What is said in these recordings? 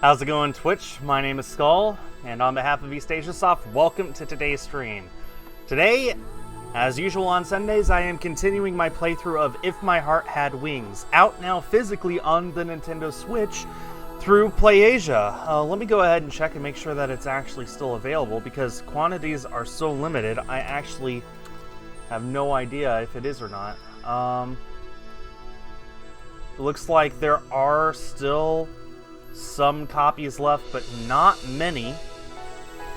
How's it going, Twitch? My name is Skull, and on behalf of East Asia Soft, welcome to today's stream. Today, as usual on Sundays, I am continuing my playthrough of If My Heart Had Wings, out now physically on the Nintendo Switch through PlayAsia. Let me go ahead and check and make sure that it's actually still available, because quantities are so limited, I actually have no idea if it is or not. It looks like there are still some copies left, but not many.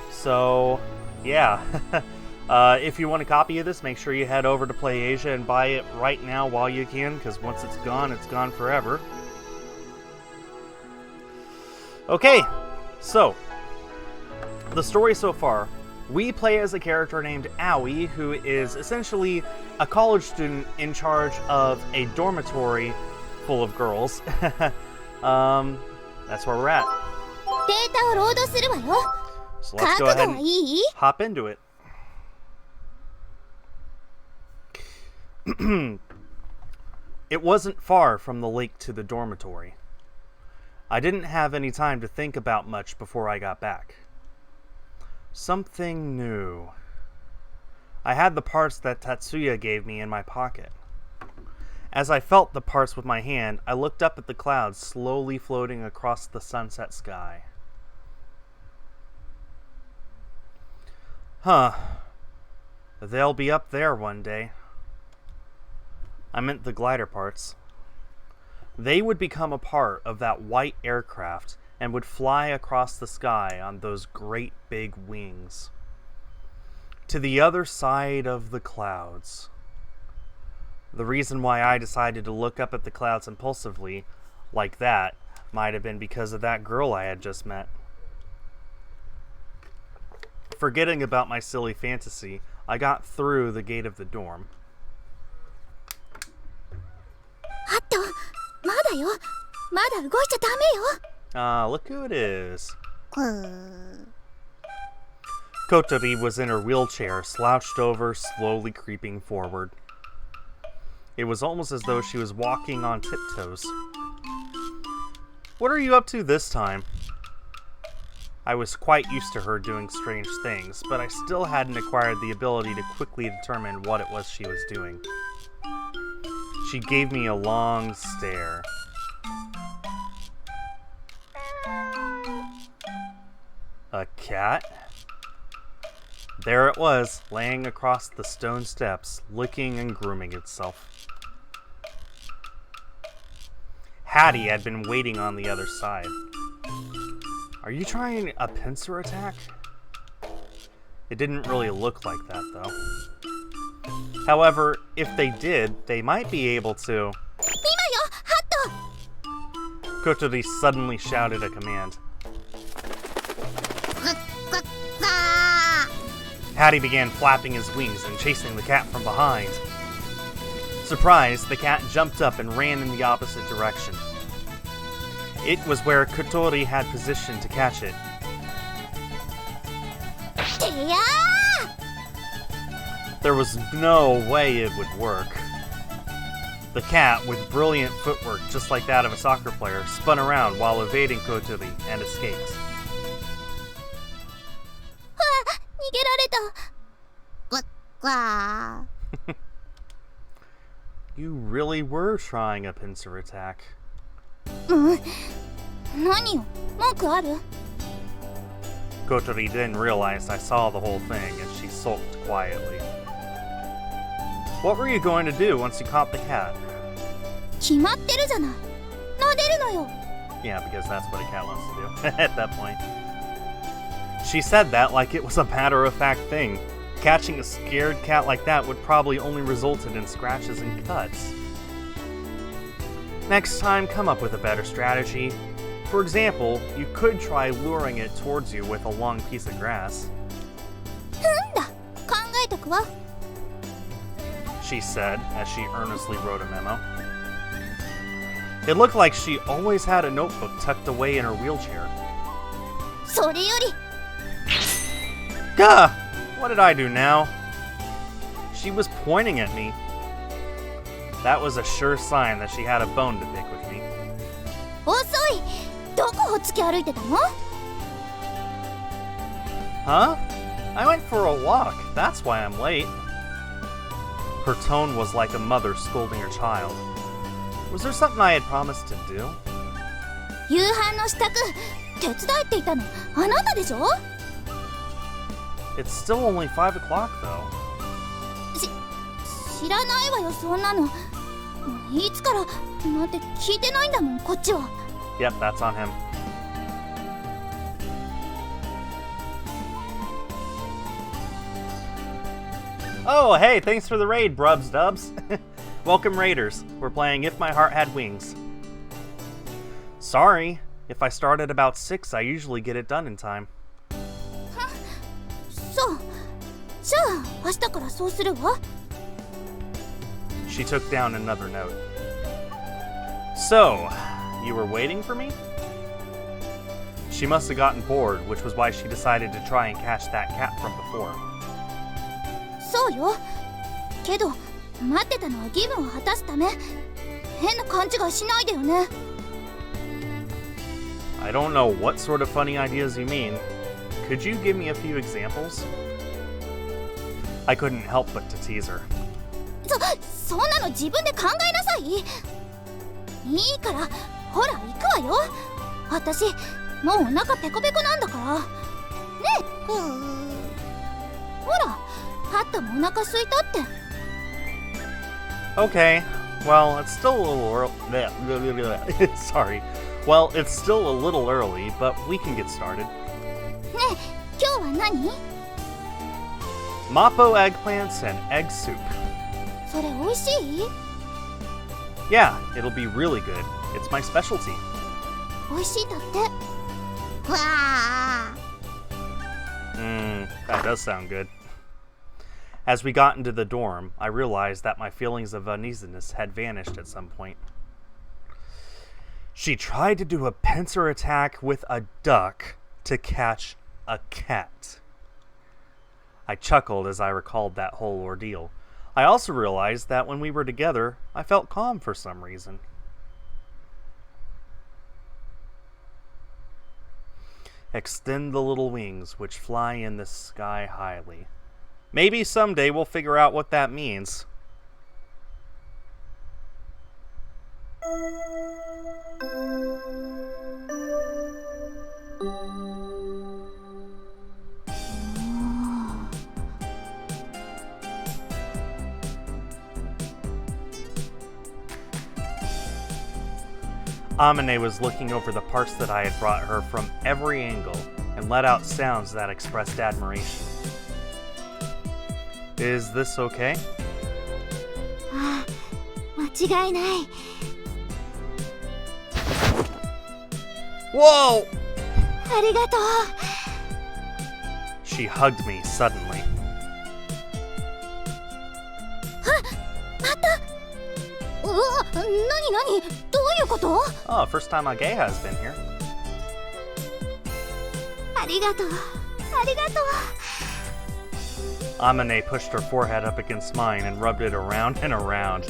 So, yeah. If you want a copy of this, make sure you head over to PlayAsia and buy it right now while you can, because once it's gone forever. Okay, so, the story so far. We play as a character named Aoi, who is essentially a college student in charge of a dormitory full of girls. That's where we're at. So let's go ahead and hop into it. It wasn't far from the lake to the dormitory. I didn't have any time to think about much before I got back. Something new. I had the parts that Tatsuya gave me in my pocket. As I felt the parts with my hand, I looked up at the clouds slowly floating across the sunset sky. Huh. They'll be up there one day. I meant the glider parts. They would become a part of that white aircraft and would fly across the sky on those great big wings. To the other side of the clouds. The reason why I decided to look up at the clouds impulsively, like that, might have been because of that girl I had just met. Forgetting about my silly fantasy, I got through the gate of the dorm. Look who it is. Kotori was in her wheelchair, slouched over, slowly creeping forward. It was almost as though she was walking on tiptoes. What are you up to this time? I was quite used to her doing strange things, but I still hadn't acquired the ability to quickly determine what it was she was doing. She gave me a long stare. A cat? There it was, laying across the stone steps, licking and grooming itself. Hattie had been waiting on the other side. Are you trying a pincer attack? It didn't really look like that, though. However, if they did, they might be able to... Kotori suddenly shouted a command. Hattie began flapping his wings and chasing the cat from behind. Surprised, the cat jumped up and ran in the opposite direction. It was where Kotori had positioned to catch it. There was no way it would work. The cat, with brilliant footwork just like that of a soccer player, spun around while evading Kotori and escaped. You really were trying a pincer attack. Kotori didn't realize I saw the whole thing, and she sulked quietly. What were you going to do once you caught the cat? Yeah, because that's what a cat wants to do at that point. She said that like it was a matter-of-fact thing. Catching a scared cat like that would probably only result in scratches and cuts. Next time, come up with a better strategy. For example, you could try luring it towards you with a long piece of grass. She said, as she earnestly wrote a memo. It looked like she always had a notebook tucked away in her wheelchair. Gah! What did I do now? She was pointing at me. That was a sure sign that she had a bone to pick with me. どこを突き歩いてたの？ Huh? I went for a walk. That's why I'm late. Her tone was like a mother scolding her child. Was there something I had promised to do? 夕飯の支度手伝いっていたのあなたでしょ？ It's still only 5 o'clock, though. 知らないわよそんなの。いつからなんて聞いてないんだもんこっちは。 Yep, that's on him. Oh, hey, thanks for the raid, Brubs Dubs. Welcome, Raiders. We're playing If My Heart Had Wings. Sorry, if I start at about 6, I usually get it done in time. そう。じゃあ明日からそうするわ。 She took down another note. So, you were waiting for me? She must have gotten bored, which was why she decided to try and catch that cat from before. そうよ。けど待ってたのは義務を果たすため。変な勘違いしないでよね。 I don't know what sort of funny ideas you mean. Could you give me a few examples? I couldn't help but to tease her. そんなの自分で考えなさい。いいからほら行くわよ。私もうお腹ペコペコなんだからね。ほらハットもお腹空いたって。 Okay, well, it's still a little early. Sorry. Well, it's still a little early, but we can get started. ねえ今日は何？ Mappo eggplants and egg soup. それ美味しい？ Yeah, it'll be really good. It's my specialty. 美味しいだって。わあ。 That does sound good. As we got into the dorm, I realized that my feelings of uneasiness had vanished at some point. She tried to do a pincer attack with a duck to catch a cat. I chuckled as I recalled that whole ordeal. I also realized that when we were together, I felt calm for some reason. Extend the little wings which fly in the sky highly. Maybe someday we'll figure out what that means. Amane was looking over the parts that I had brought her from every angle and let out sounds that expressed admiration. Is this okay? ああ、間違いない。 Whoa! ありがとう。 She hugged me suddenly. また。うわ、なになに、どういうこと？ Oh, first time Agea has been here. ありがとう。ありがとう。 Amane pushed her forehead up against mine and rubbed it around and around.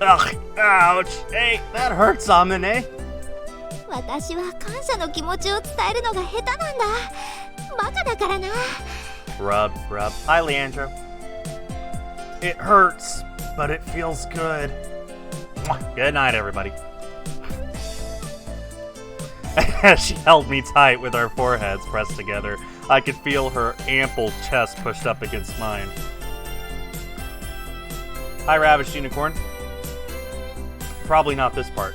Ugh! Ouch! Hey, that hurts, Amane! 私は感謝の気持ちを伝えるのが下手なんだ。バカだからな。 Rub, rub. Hi, Leandro. It hurts, but it feels good. Good night, everybody. As she held me tight with our foreheads pressed together, I could feel her ample chest pushed up against mine. Hi, Ravished Unicorn. Probably not this part.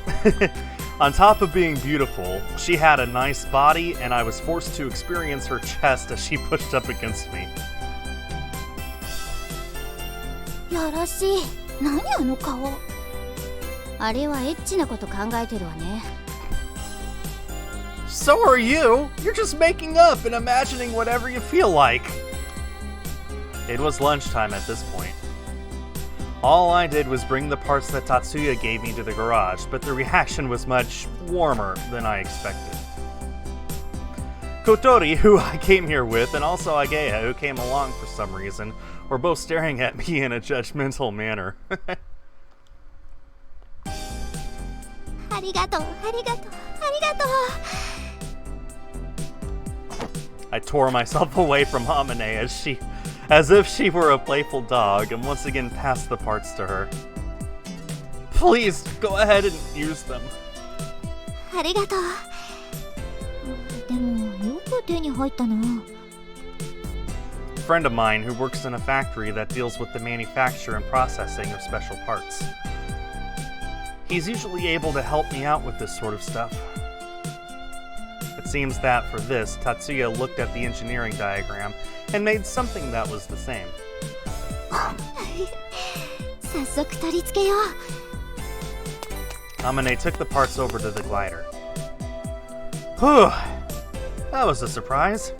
On top of being beautiful, she had a nice body, and I was forced to experience her chest as she pushed up against me. よろしい。何あの顔。あれはエッチなこと考えてるわね。 So are you! You're just making up and imagining whatever you feel like! It was lunchtime at this point. All I did was bring the parts that Tatsuya gave me to the garage, but the reaction was much warmer than I expected. Kotori, who I came here with, and also Agea, who came along for some reason, were both staring at me in a judgmental manner. ありがとう、ありがとう、ありがとう。 I tore myself away from Amane as if she were a playful dog, and once again passed the parts to her. Please go ahead and use them. ありがとう。でもよく手に入ったな。 A friend of mine who works in a factory that deals with the manufacture and processing of special parts. He's usually able to help me out with this sort of stuff. It seems that for this, Tatsuya looked at the engineering diagram and made something that was the same. 早速取り付けよう。 Amane took the parts over to the glider. Whew! That was a surprise.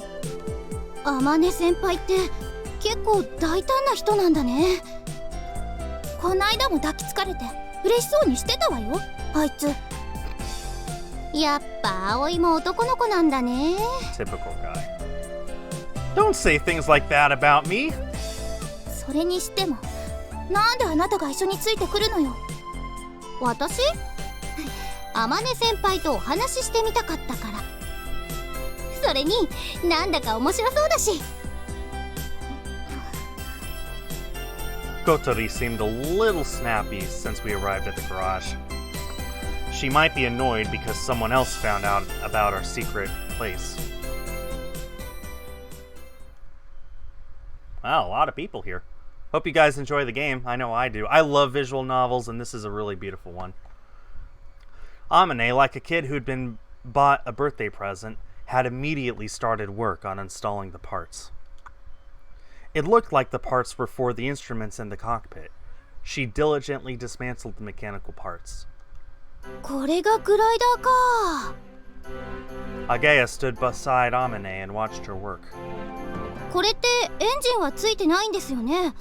天音先輩って結構大胆な人なんだね。こないだも抱きつかれて嬉しそうにしてたわよ、あいつ。やっぱ葵も男の子なんだね。 Typical guy. Don't say things like that about me. それにしてもなんであなたが一緒についてくるのよ。私？天音先輩とお話ししてみたかったから。それになんだか面白そうだし。 Kotori seemed a little snappy since we arrived at the garage. She might be annoyed because someone else found out about our secret place. Wow, a lot of people here. Hope you guys enjoy the game. I know I do. I love visual novels, and this is a really beautiful one. Amane, like a kid who'd been bought a birthday present, had immediately started work on installing the parts. It looked like the parts were for the instruments in the cockpit. She diligently dismantled the mechanical parts. これがグライダーか。 Agaya stood beside Amane and watched her work. これってエンジンはついてないんですよね。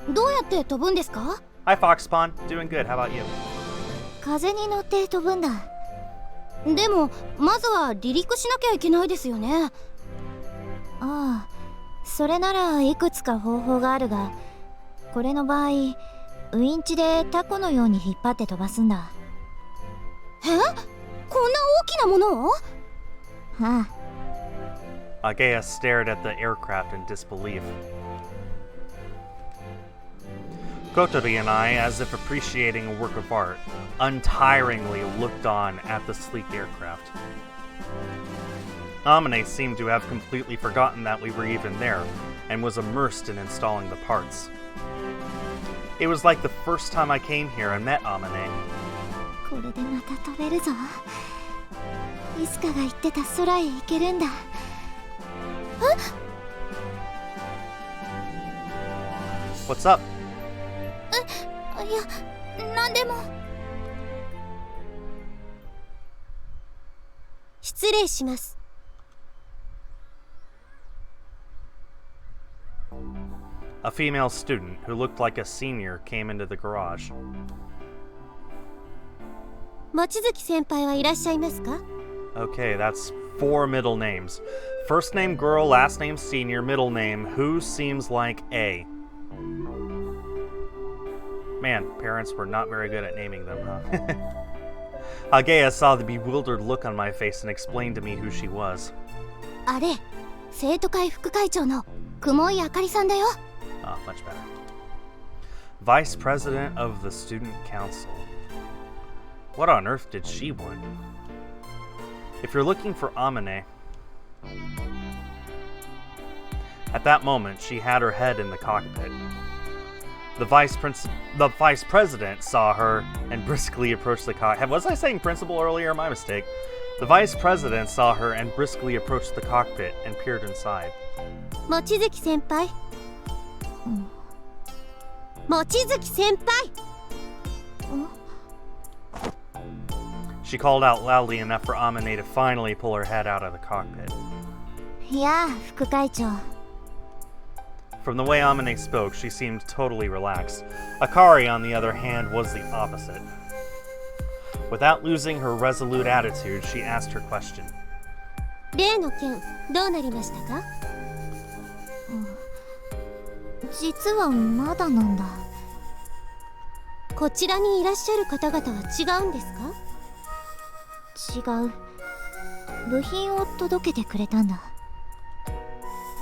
どうやって飛ぶんですか？ Hi, Foxpawn. Doing good. How about you? 風に乗って飛ぶんだ。でもまずは離陸しなきゃいけないですよね。ああ、それならいくつか方法があるが、これの場合ウインチでタコのように引っ張って飛ばすんだ。え？こんな大きなものを？ああ。 Agaya stared at the aircraft in disbelief. Kotori and I, as if appreciating a work of art, untiringly looked on at the sleek aircraft. Amane seemed to have completely forgotten that we were even there, and was immersed in installing the parts. It was like the first time I came here and met Amane. これでまた飛べるぞ。イスカが言ってた空へ行けるんだ。What's up? いや、なんでも。失礼します。 A female student who looked like a senior came into the garage. 望月先輩はいらっしゃいますか？ Okay, that's 4 middle names. First name girl, last name senior, middle name who seems like A. Man, parents were not very good at naming them, huh? Agaya saw the bewildered look on my face and explained to me who she was. あれ、生徒会副会長の雲井あかりさんだよ。 Ah, much better. Vice President of the Student Council. What on earth did she want? If you're looking for Amane... At that moment, she had her head in the cockpit. The vice president saw her and briskly approached the cockpit. Was I saying principal earlier? My mistake. The vice president saw her and briskly approached the cockpit and peered inside. 望月先輩。望月先輩。 She called out loudly enough for Amane to finally pull her head out of the cockpit. いや、副会長。 From the way Amane spoke, she seemed totally relaxed. Akari, on the other hand, was the opposite. Without losing her resolute attitude, she asked her question. 例の件、どうなりましたか？実はまだなんだ。こちらにいらっしゃる方々は違うんですか？違う。部品を届けてくれたんだ。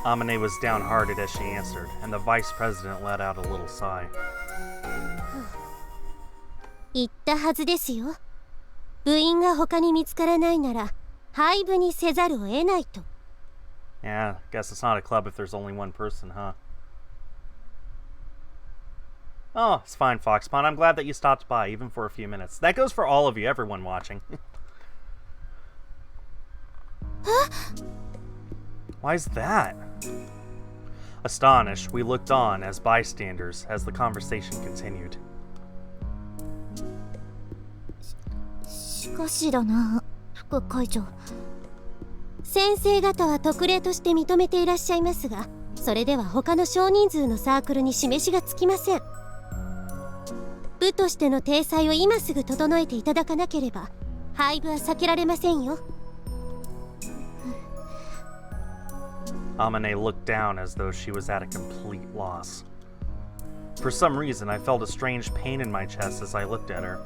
Amane was downhearted as she answered, and the vice president let out a little sigh. 言ったはずですよ。部員が他に見つからないなら廃部にせざるを得ないと。 Yeah, guess it's not a club if there's only one person, huh? Oh, it's fine, Foxpond. I'm glad that you stopped by, even for a few minutes. That goes for all of you, everyone watching. Why is that? Astonished, we looked on as bystanders as the conversation continued. しかしだな、副会長。先生方は特例として認めていらっしゃいますが、それでは他の少人数のサークルに示しがつきません。部としての体裁を今すぐ整えていただかなければ廃部は避けられませんよ。 Amane looked down as though she was at a complete loss. For some reason, I felt a strange pain in my chest as I looked at her.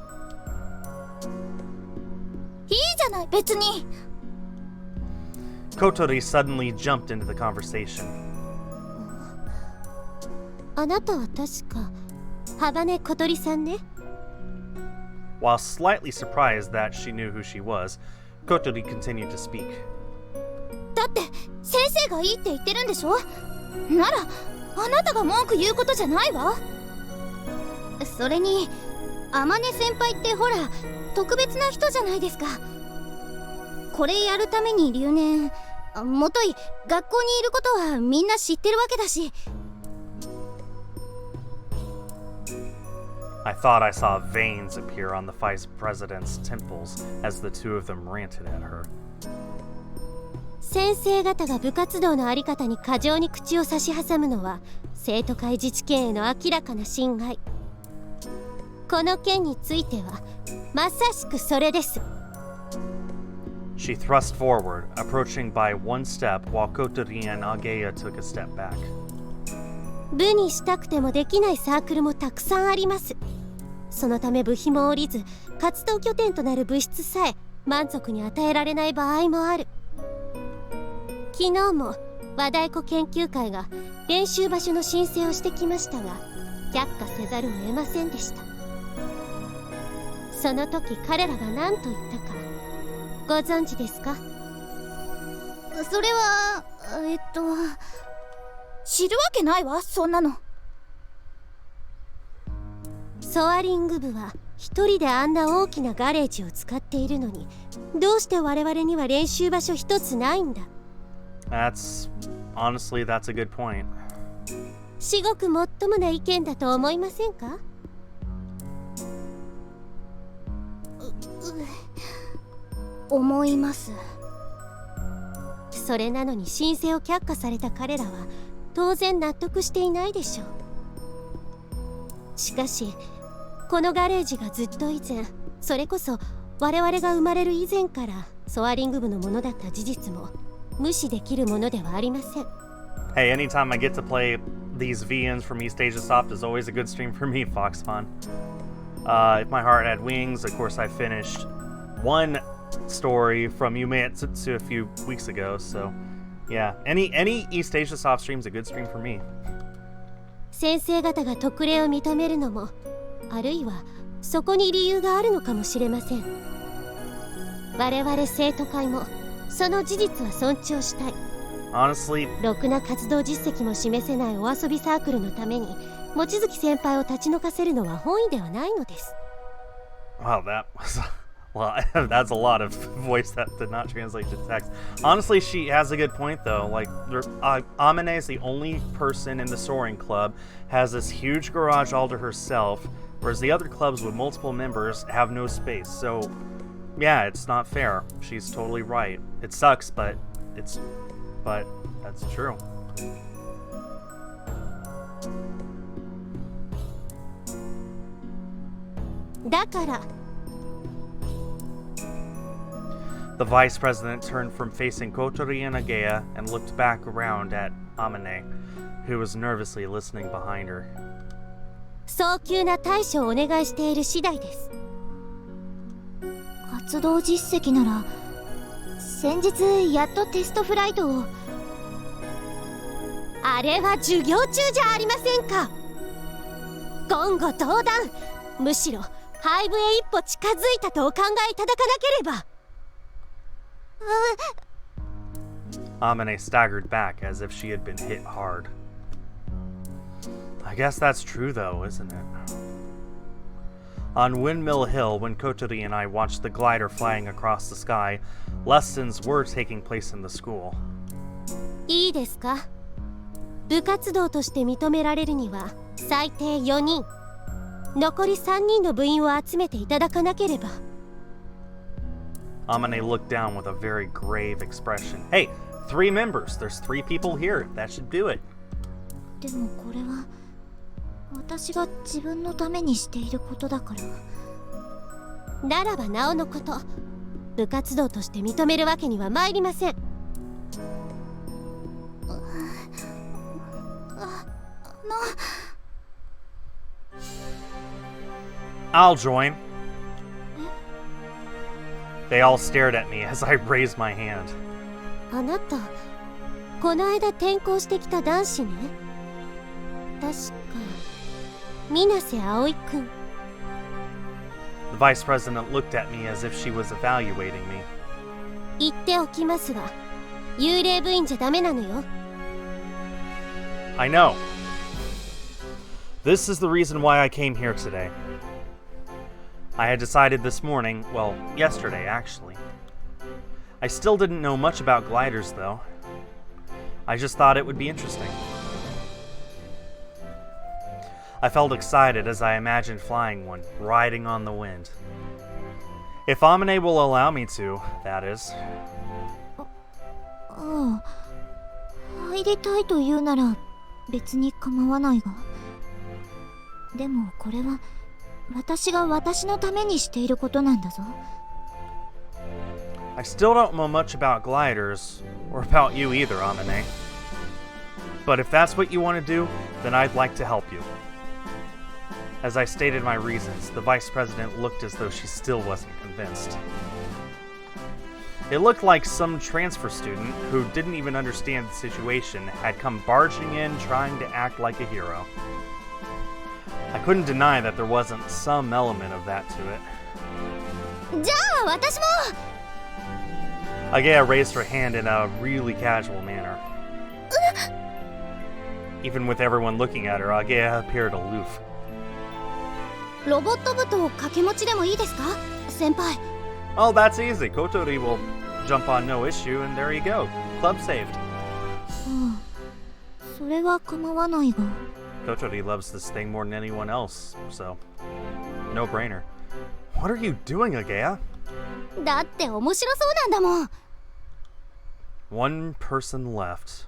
いいじゃない、別に。 Kotori suddenly jumped into the conversation. あなたは確か幅根小鳥さんね。 While slightly surprised that she knew who she was, Kotori continued to speak. だって先生がいいって言ってるんでしょ。ならあなたが文句言うことじゃないわ。それに天音先輩ってほら特別な人じゃないですか。これやるために留年、もとい学校にいることはみんな知ってるわけだし。 I thought I saw veins appear on the vice president's temples as the two of them ranted at her. 先生方が部活動の在り方に過剰に口を差し挟むのは生徒会自治権への明らかな侵害。この件についてはまさしくそれです。 She thrust forward, approaching by one step while Kotori and Ageya took a step back. 部にしたくてもできないサークルもたくさんあります。そのため部費も下りず活動拠点となる部室さえ満足に与えられない場合もある。昨日も和太鼓研究会が練習場所の申請をしてきましたが却下せざるを得ませんでした。その時彼らが何と言ったかご存知ですか？それは知るわけないわ、そんなの。ソアリング部は一人であんな大きなガレージを使っているのにどうして我々には練習場所一つないんだ。 Honestly, that's a good point. 至極もっともな意見だと思いませんか？思います。それなのに申請を却下された彼らは当然納得していないでしょう。しかしこのガレージがずっと以前、それこそ我々が生まれる以前からソアリング部のものだった事実も無視できるものではありません。 Hey, anytime I get to play these VNs from East Asia Soft is always a good stream for me, Foxpond. If My Heart Had Wings, of course I finished one story from Yume Tsutsu a few weeks ago, so yeah, any East Asia Soft stream is a good stream for me. 先生方が特例を認めるのもあるいはそこに理由があるのかもしれません。我々生徒会もその事実は尊重したい。 Honestly, ろくな活動実績も示せないお遊びサークルのために望月先輩を立ち退かせるのは本意ではないのです。 wow, that was that's a lot of voice that did not translate to text. Honestly, she has a good point though. Like, Amane is the only person in the soaring club, has this huge garage all to herself, whereas the other clubs with multiple members have no space. So, yeah, it's not fair. She's totally right. It sucks, but that's true. だから The vice president turned from facing Kotori and Ageya and looked back around at Amane, who was nervously listening behind her. 早急な対処をお願いしている次第です。活動実績なら先日やっとテストフライトを。あれは授業中じゃありませんか。言語道断。むしろ廃部へ一歩近づいたとお考えいただかなければ。Amane staggered back as if she had been hit hard. I guess that's true though, isn't it? On Windmill Hill, when Kotori and I watched the glider flying across the sky, lessons were taking place in the school. いいですか。部活動として認められるには最低4人、残り3人の部員を集めていただかなければ。Amane looked down with a very grave expression. Hey, 3 members. There's 3 people here. That should do it. でもこれは私が自分のためにしていることだから。ならばなおのこと、部活動として認めるわけには参りません。I'll join. They all stared at me as I raised my hand. あなた、この間転校してきた男子ね。確か水瀬葵くん。The vice president looked at me as if she was evaluating me. 言っておきますが、幽霊部員じゃダメなのよ。I know. This is the reason why I came here today. I had decided this morning, well, yesterday actually. I still didn't know much about gliders though. I just thought it would be interesting. I felt excited as I imagined flying one, riding on the wind. If Amane will allow me to, that is. ああ、入りたいと言うなら別に構わないが。でもこれは私が私のためにしていることなんだぞ。I still don't know much about gliders, or about you either, Amane. But if that's what you want to do, then I'd like to help you. As I stated my reasons, the vice president looked as though she still wasn't convinced. It looked like some transfer student who didn't even understand the situation had come barging in trying to act like a hero. I couldn't deny that there wasn't some element of that to it. じゃあ私も。Agea raised her hand in a really casual manner. Even with everyone looking at her, Agea appeared aloof. ロボット部と掛け持ちでもいいですか、先輩。Oh, that's easy. Kotori will jump on no issue, and there you go. Club saved. それは構わないが。Kotori loves this thing more than anyone else, so no brainer. What are you doing, Agea? だって面白そうなんだもん。One person left.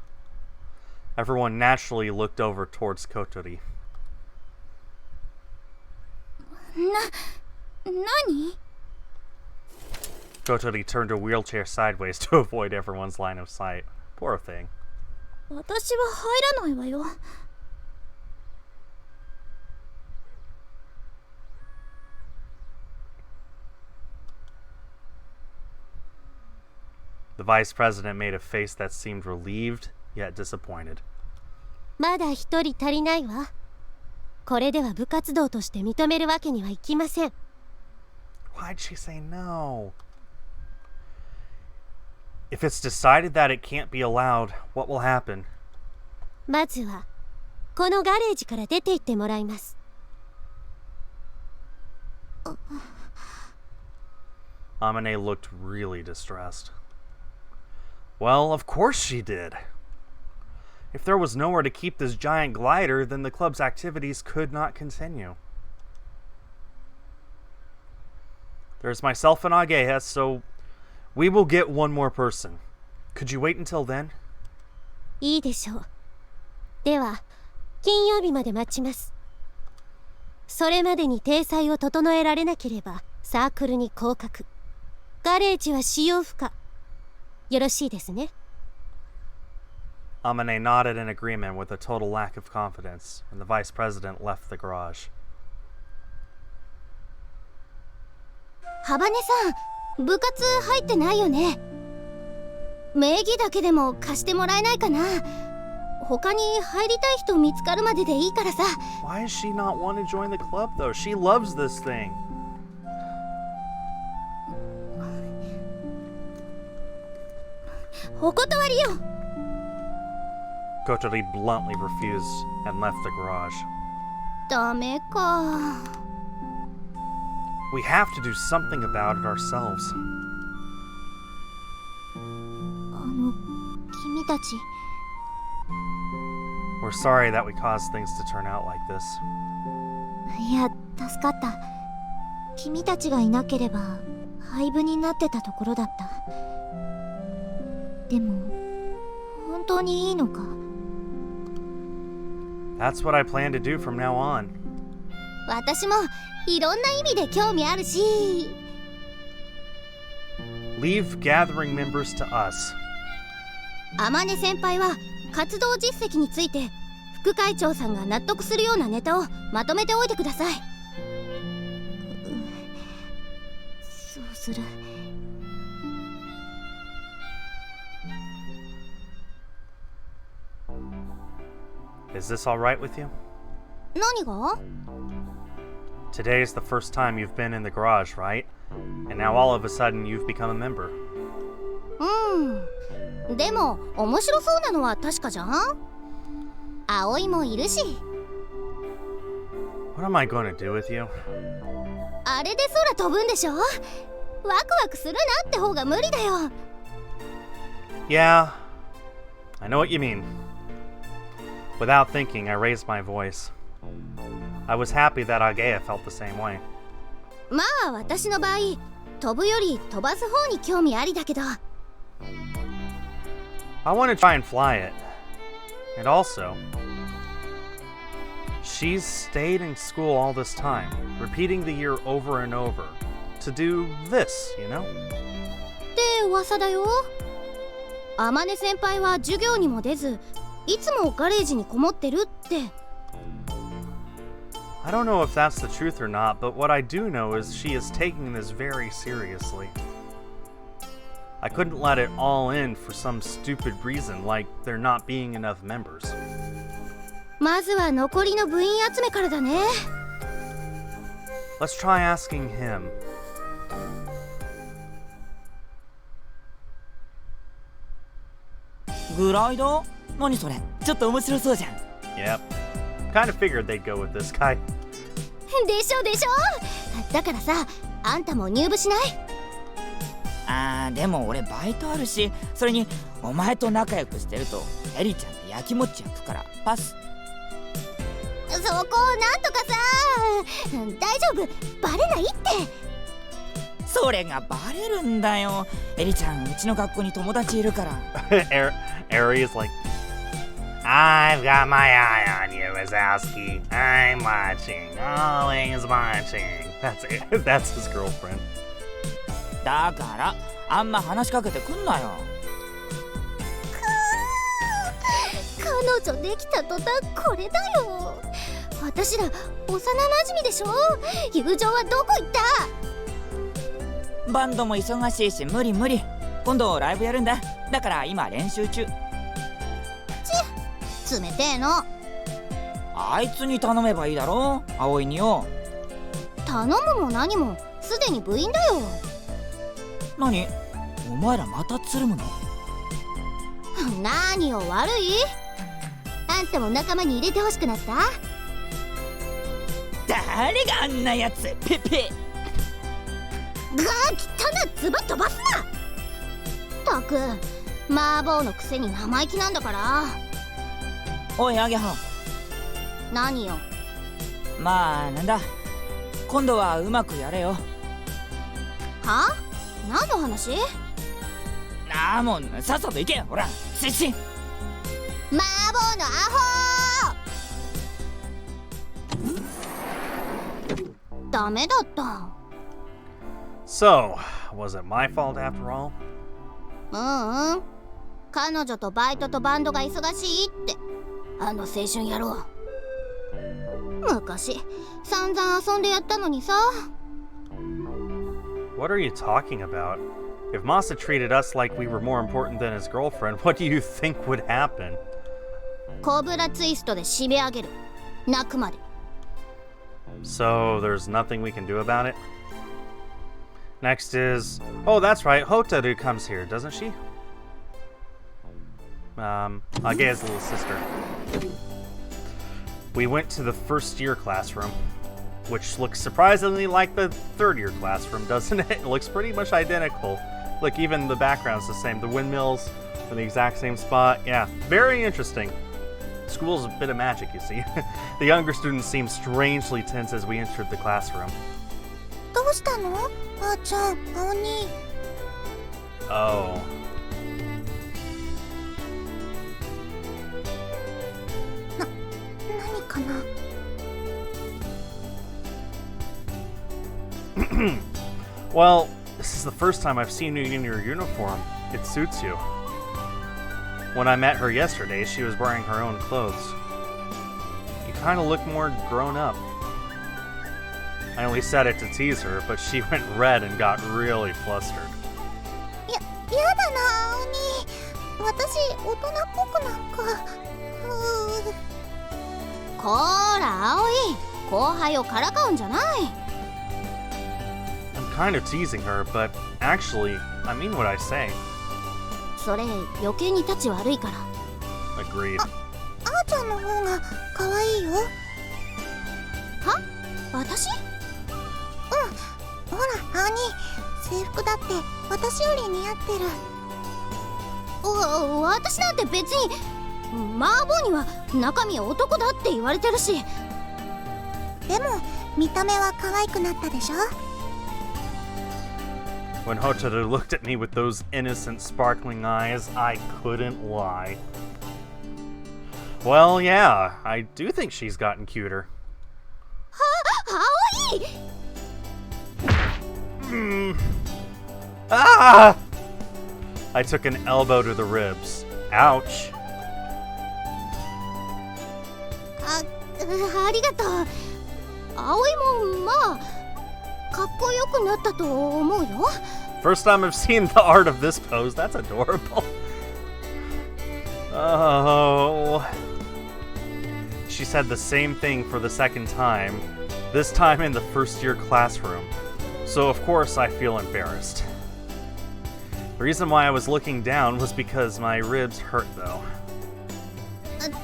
Everyone naturally looked over towards Kotori. 何？ Kotori turned her wheelchair sideways to avoid everyone's line of sight. Poor thing. 私は入らないわよ。The vice president made a face that seemed relieved, yet disappointed. まだ一人足りないわ。これでは部活動として認めるわけにはいきません。Why'd she say no? If it's decided that it can't be allowed, what will happen? まずはこのガレージから出て行ってもらいます。Amane looked really distressed. Well, of course she did. If there was nowhere to keep this giant glider, then the club's activities could not continue. There's myself and Agea, so we will get one more person. Could you wait until then? いいでしょう。では、金曜日まで待ちます。それまでに体裁を整えられなければサークルに降格。ガレージは使用不可。よろしいですね。Amane nodded in agreement with a total lack of confidence, and the vice president left the garage. ハバネさん、部活入ってないよね。名義だけでも貸してもらえないかな。他に入りたい人見つかるまででいいからさ。 Why does she not want to join the club though? She loves this thing. お断りよ。 Kotori bluntly refused and left the garage. ダメか。 We have to do something about it ourselves. 君たち We're sorry that we caused things to turn out like this. いや助かった。君たちがいなければ廃部になってたところだった。でも本当にいいのか。 That's what I plan to do from now on. 私もいろんな意味で興味あるし。 Leave gathering members to us. 天音先輩は活動実績について副会長さんが納得するようなネタをまとめておいてください。そうする。 Is this all right with you? 何が？ Today is the first time you've been in the garage, right? And now all of a sudden you've become a member. でも面白そうなのは確かじゃん。葵もいるし。 What am I going to do with you? あれで空飛ぶんでしょ。ワクワクするなって方が無理だよ。 Yeah, I know what you mean. Without thinking, I raised my voice. I was happy that Agea felt the same way. まあ私の場合、飛ぶより飛ばす方に興味ありだけど。 I want to try and fly it. And also, she's stayed in school all this time, repeating the year over and over, to do this, you know? って噂だよ。天音先輩は授業にも出ず、いつもガレージにこもってるって。 I don't know if that's the truth or not, but what I do know is she is taking this very seriously. I couldn't let it all in for some stupid reason, like there not being enough members. まずは残りの部員集めからだね。 Let's try asking him. グライダー？何それ？ちょっと面白そうじゃん。 Yep. Kind of figured they'd go with this guy. でしょでしょ。だからさ、あんたも入部しない？でも俺バイトあるし、それにお前と仲良くしてるとエリちゃんとやきもち焼くからパス。そこをなんとかさ。大丈夫、バレないって。それがバレるんだよ。エリちゃん、うちの学校に友達いるから。Eri is like, I've got my eye on you, Wazowski. I'm watching, always watching. That's his girlfriend. だからあんま話しかけてくんなよ。彼女できた途端これだよ。私ら幼馴染でしょ。友情はどこ行った？バンドも忙しいし無理無理。今度ライブやるんだ。だから今練習中。冷てえの。あいつに頼めばいいだろ、葵によ。頼むも何もすでに部員だよ。何？お前らまたつるむの？何よ悪い？あんたも仲間に入れてほしくなった？誰があんなやつ？ペペ。がー汚なつば飛ばすな。たく麻婆のくせに生意気なんだから。おいアゲハ。何よ。まあなんだ、今度はうまくやれよ。は？何の話？もうさっさと行けほら、失神。麻婆のアホー。ダメだった。So, was it my fault after all? 彼女とバイトとバンドが忙しいって。あの青春野郎。昔散々遊んでやったのにさ。 What are you talking about? If Masa treated us like we were more important than his girlfriend, what do you think would happen? コブラツイストで締め上げる。泣くまで。 So there's nothing we can do about it? Next is... Oh, that's right. Hotaru comes here, doesn't she? Agea's little sister. We went to the first year classroom, which looks surprisingly like the third year classroom, doesn't it? It looks pretty much identical. Look, even the background's the same. The windmills are in the exact same spot. Yeah, very interesting. School's a bit of magic, you see. The younger students seemed strangely tense as we entered the classroom. どうしたの？あーちゃん、青に。 Oh. 何かな？ Well, this is the first time I've seen you in your uniform. It suits you. When I met her yesterday, she was wearing her own clothes. You kind of look more grown up. I only said it to tease her, but she went red and got really flustered. やだな、青に。私、大人っぽくなんか。こーら、青い。後輩をからかうんじゃない。 I'm kind of teasing her, but actually, I mean what I say. それ、余計に立ち悪いから。 Agreed. あーちゃんの方が可愛いよ。は？私？ほら、青に。制服だって私より似合ってる。私なんて別にマーボーには中身は男だって言われてるし。でも見た目は可愛くなったでしょ。 When Hotaru looked at me with those innocent, sparkling eyes, I couldn't lie. Well, yeah, I do think she's gotten cuter. 青い。 Ah! I took an elbow to the ribs. Ouch. ありがとう。葵もまあかっこよくなったと思うよ。 First time I've seen the art of this pose. That's adorable. Oh. She said the same thing for the second time, this time in the first year classroom. So of course I feel embarrassed. The reason why I was looking down was because my ribs hurt though. って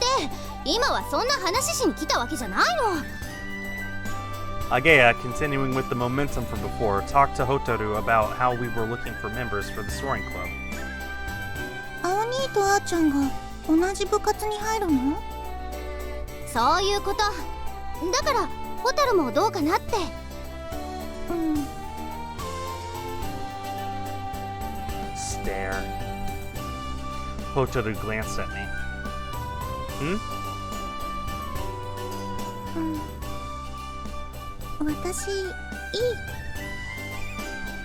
今はそんな話しに来たわけじゃないの。 Agea, continuing with the momentum from before, talked to Hotaru about how we were looking for members for the soaring club. 青兄とあーちゃんが同じ部活に入るの？そういうこと。だからホタルもどうかなって。Stare. Hotaru glanced at me. Hmm? 私い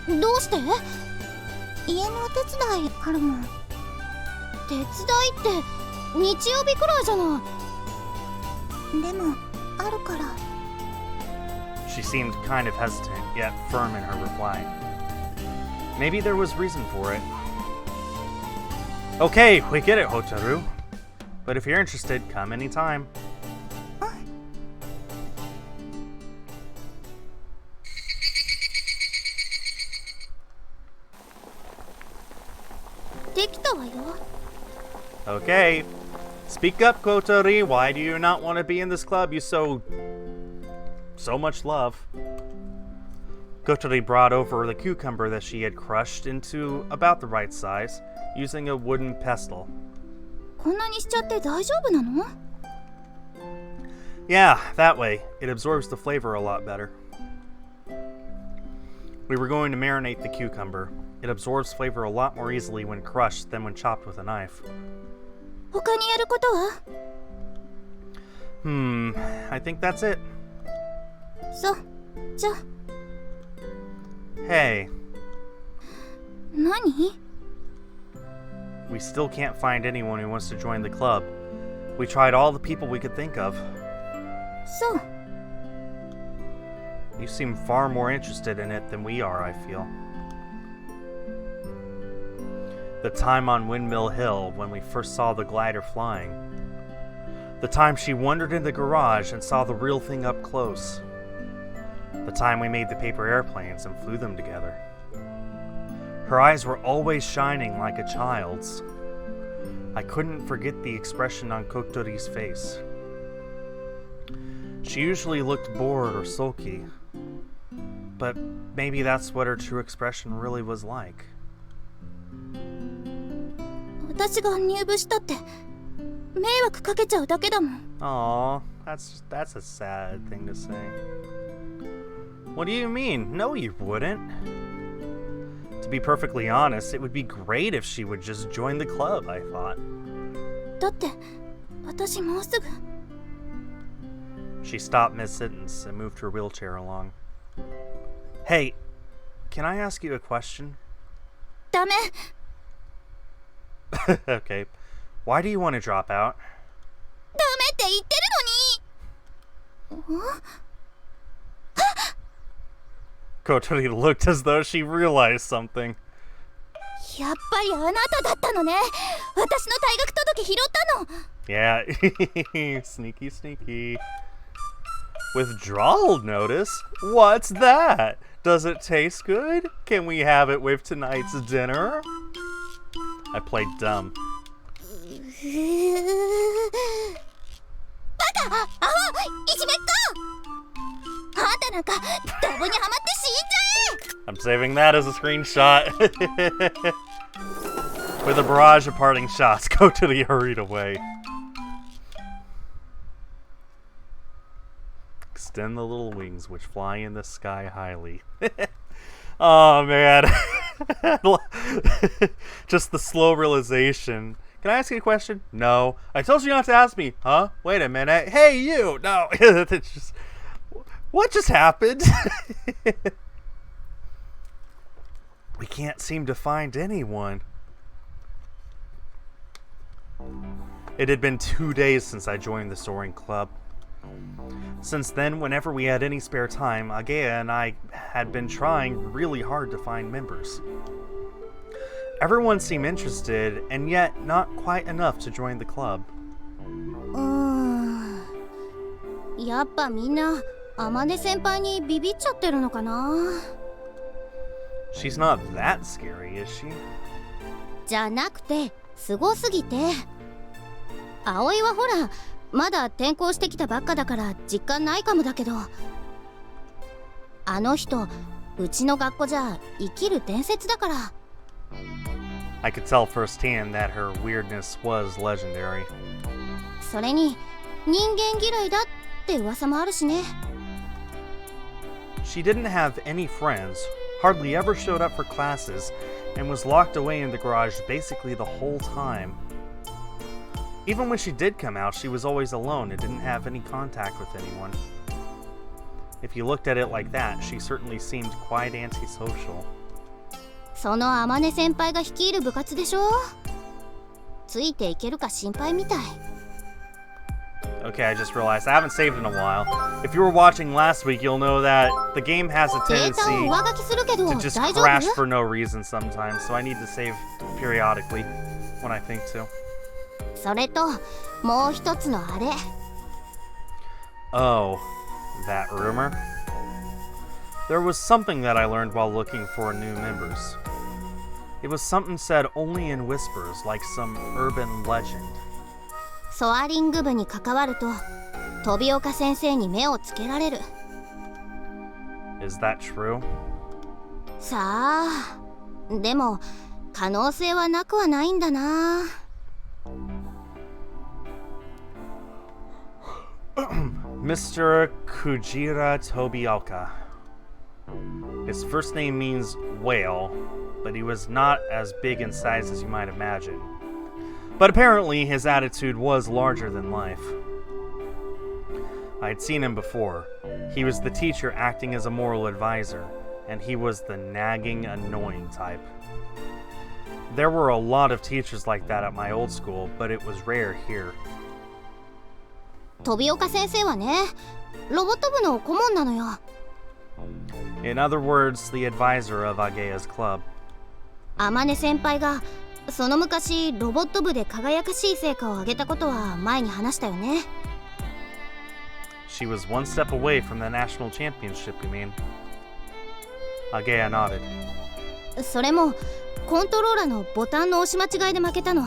い。どうして？家のお手伝いあるもん。手伝いって日曜日くらいじゃない。でもあるから。 She seemed kind of hesitant, yet firm in her reply. Maybe there was reason for it. Okay, we get it, Hotaru. But if you're interested, come anytime. できたわよ。 Okay. Speak up, Kotori. Why do you not want to be in this club you so much love? Kotori brought over the cucumber that she had crushed into about the right size, using a wooden pestle. こんなにしちゃって大丈夫なの？ Yeah, that way. It absorbs the flavor a lot better. We were going to marinate the cucumber. It absorbs flavor a lot more easily when crushed than when chopped with a knife. 他にやることは？ I think that's it. そう。じゃあ。 Hey, 何？ we still can't find anyone who wants to join the club. We tried all the people we could think of. そう。 You seem far more interested in it than we are, I feel. The time on Windmill Hill when we first saw the glider flying. The time she wandered in the garage and saw the real thing up close. The time we made the paper airplanes and flew them together. Her eyes were always shining like a child's. I couldn't forget the expression on Kotori's face. She usually looked bored or sulky, but maybe that's what her true expression really was like. 私が入部したって迷惑かけちゃうだけだもん。 Aw, that's a sad thing to say. What do you mean? No, you wouldn't. To be perfectly honest, it would be great if she would just join the club, I thought. だって私もうすぐ。 She stopped mid-sentence and moved her wheelchair along. Hey, can I ask you a question? ダメ。 Okay. Why do you want to drop out? ダメって言ってるのに。Kotori looked as though she realized something. やっぱりあなただったのね。私の退学届拾ったの。 Yeah, sneaky, sneaky. Withdrawal notice? What's that? Does it taste good? Can we have it with tonight's dinner? I played dumb. バカ、アホ、いじめっ子。あんたなんかドブにはまって死んじゃえ。 I'm saving that as a screenshot. With a barrage of parting shots, Kotori hurried away. Extend the little wings which fly in the sky highly. Oh man. Just the slow realization. Can I ask you a question? No. I told you not to ask me. Huh? Wait a minute. Hey, you! No. It's just... What just happened? We can't seem to find anyone. It had been 2 days since I joined the soaring club. Since then, whenever we had any spare time, Agea and I had been trying really hard to find members. Everyone seemed interested, and yet not quite enough to join the club. やっぱみんな天音先輩にビビっちゃってるのかな。 She's not that scary, is she? じゃなくてすごすぎて。葵はほらまだ転校してきたばっかだから実感ないかもだけど、あの人うちの学校じゃ生きる伝説だから。 I could tell firsthand that her weirdness was legendary. それに人間嫌いだって噂もあるしね。 She didn't have any friends, hardly ever showed up for classes, and was locked away in the garage basically the whole time. Even when she did come out, she was always alone and didn't have any contact with anyone. If you looked at it like that, she certainly seemed quite antisocial. その天音先輩が率いる部活でしょ。ついていけるか心配みたい。 Okay, I just realized I haven't saved in a while. If you were watching last week, you'll know that the game has a データを tendency 上書きするけど to 大 just 丈 crash 夫？ for no reason sometimes, so I need to save periodically when I think to. それともう一つのあれ。 Oh, that rumor? There was something that I learned while looking for new members. It was something said only in whispers, like some urban legend. ソアリング部に関わると飛岡先生に目をつけられる。 Is that true? さあ、でも可能性はなくはないんだな。 Mr. Kujira Tobioka. His first name means whale, but he was not as big in size as you might imagine. But apparently his attitude was larger than life. I had seen him before. He was the teacher acting as a moral advisor, and he was the nagging, annoying type. There were a lot of teachers like that at my old school, but it was rare here. 飛岡先生はね、ロボット部の顧問なのよ。 In other words, the advisor of Agea's club. 天音先輩がその昔ロボット部で輝かしい成果を上げたことは前に話したよね。 She was one step away from the national championship, you mean? Agea nodded. それもコントローラーのボタンの押し間違いで負けたの。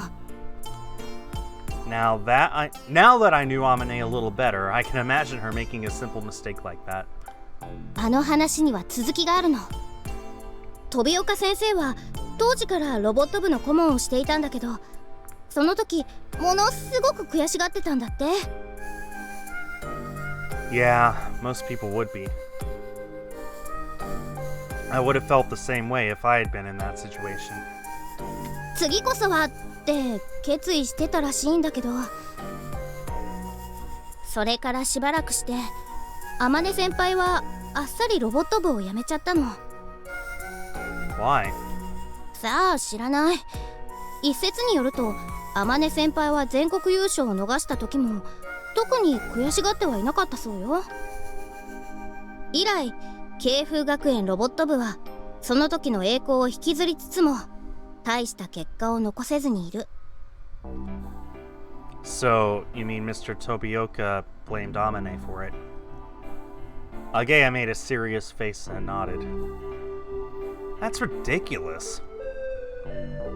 Now that I knew Amane a little better, I can imagine her making a simple mistake like that. あの話には続きがあるの。飛岡先生は当時からロボット部の顧問をしていたんだけど、その時ものすごく悔しがってたんだって。 Yeah, most people would be. I would have felt the same way if I had been in that situation. 次こそはって決意してたらしいんだけど、それからしばらくして天音先輩はあっさりロボット部を辞めちゃったの。 Why? さあ知らない。一説によると天音先輩は全国優勝を逃した時も特に悔しがってはいなかったそうよ。以来慶風学園ロボット部はその時の栄光を引きずりつつも大した結果を残せずにいる。 So, you mean Mr. Tobioka blamed Amane for it? Agea made a serious face and nodded. That's ridiculous.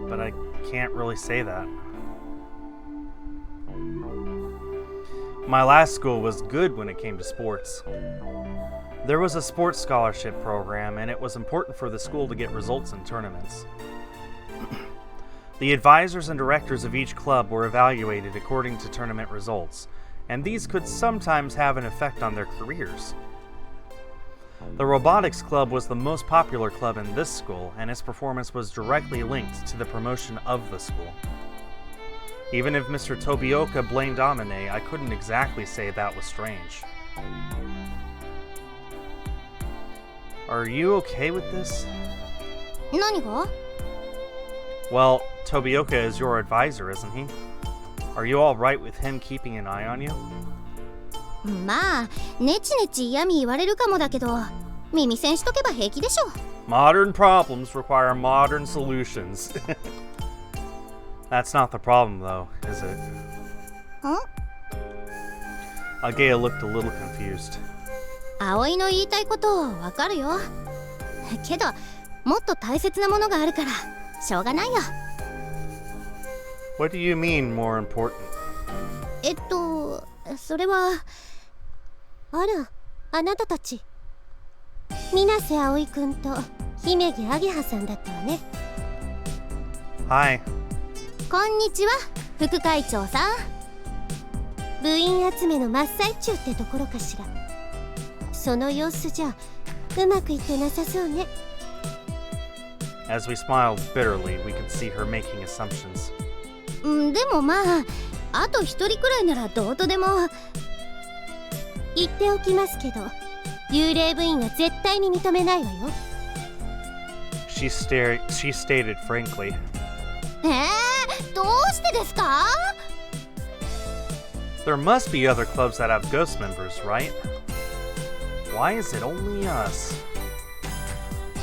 But I can't really say that. My last school was good when it came to sports. There was a sports scholarship program, and it was important for the school to get results in tournaments. The advisors and directors of each club were evaluated according to tournament results, and these could sometimes have an effect on their careers. The robotics club was the most popular club in this school, and its performance was directly linked to the promotion of the school. Even if Mr. Tobioka blamed Amane, I couldn't exactly say that was strange. Are you okay with this? 何が？ Well, Tobioka is your advisor, isn't he? Are you alright with him keeping an eye on you? まあネチネチ嫌味言われるかもだけど耳栓しとけば平気でしょ。 Modern problems require modern solutions. That's not the problem, though, is it? ん？ Agea looked a little confused. 葵の言いたいことわかるよ。けどもっと大切なものがあるからしょうがないよ。 What do you mean, more important? それはあら、あなたたち水瀬葵くんと姫木あげはさんだったわね。 Hi. こんにちは副会長さん。部員集めの真っ最中ってところかしら。その様子じゃうまくいってなさそうね。 As we smiled bitterly, we could see her making assumptions. でもまああと一人くらいならどうとでも。言っておきますけど、幽霊部員は絶対に認めないわよ。 She stated frankly. どうしてですか？ There must be other clubs that have ghost members, right? Why is it only us?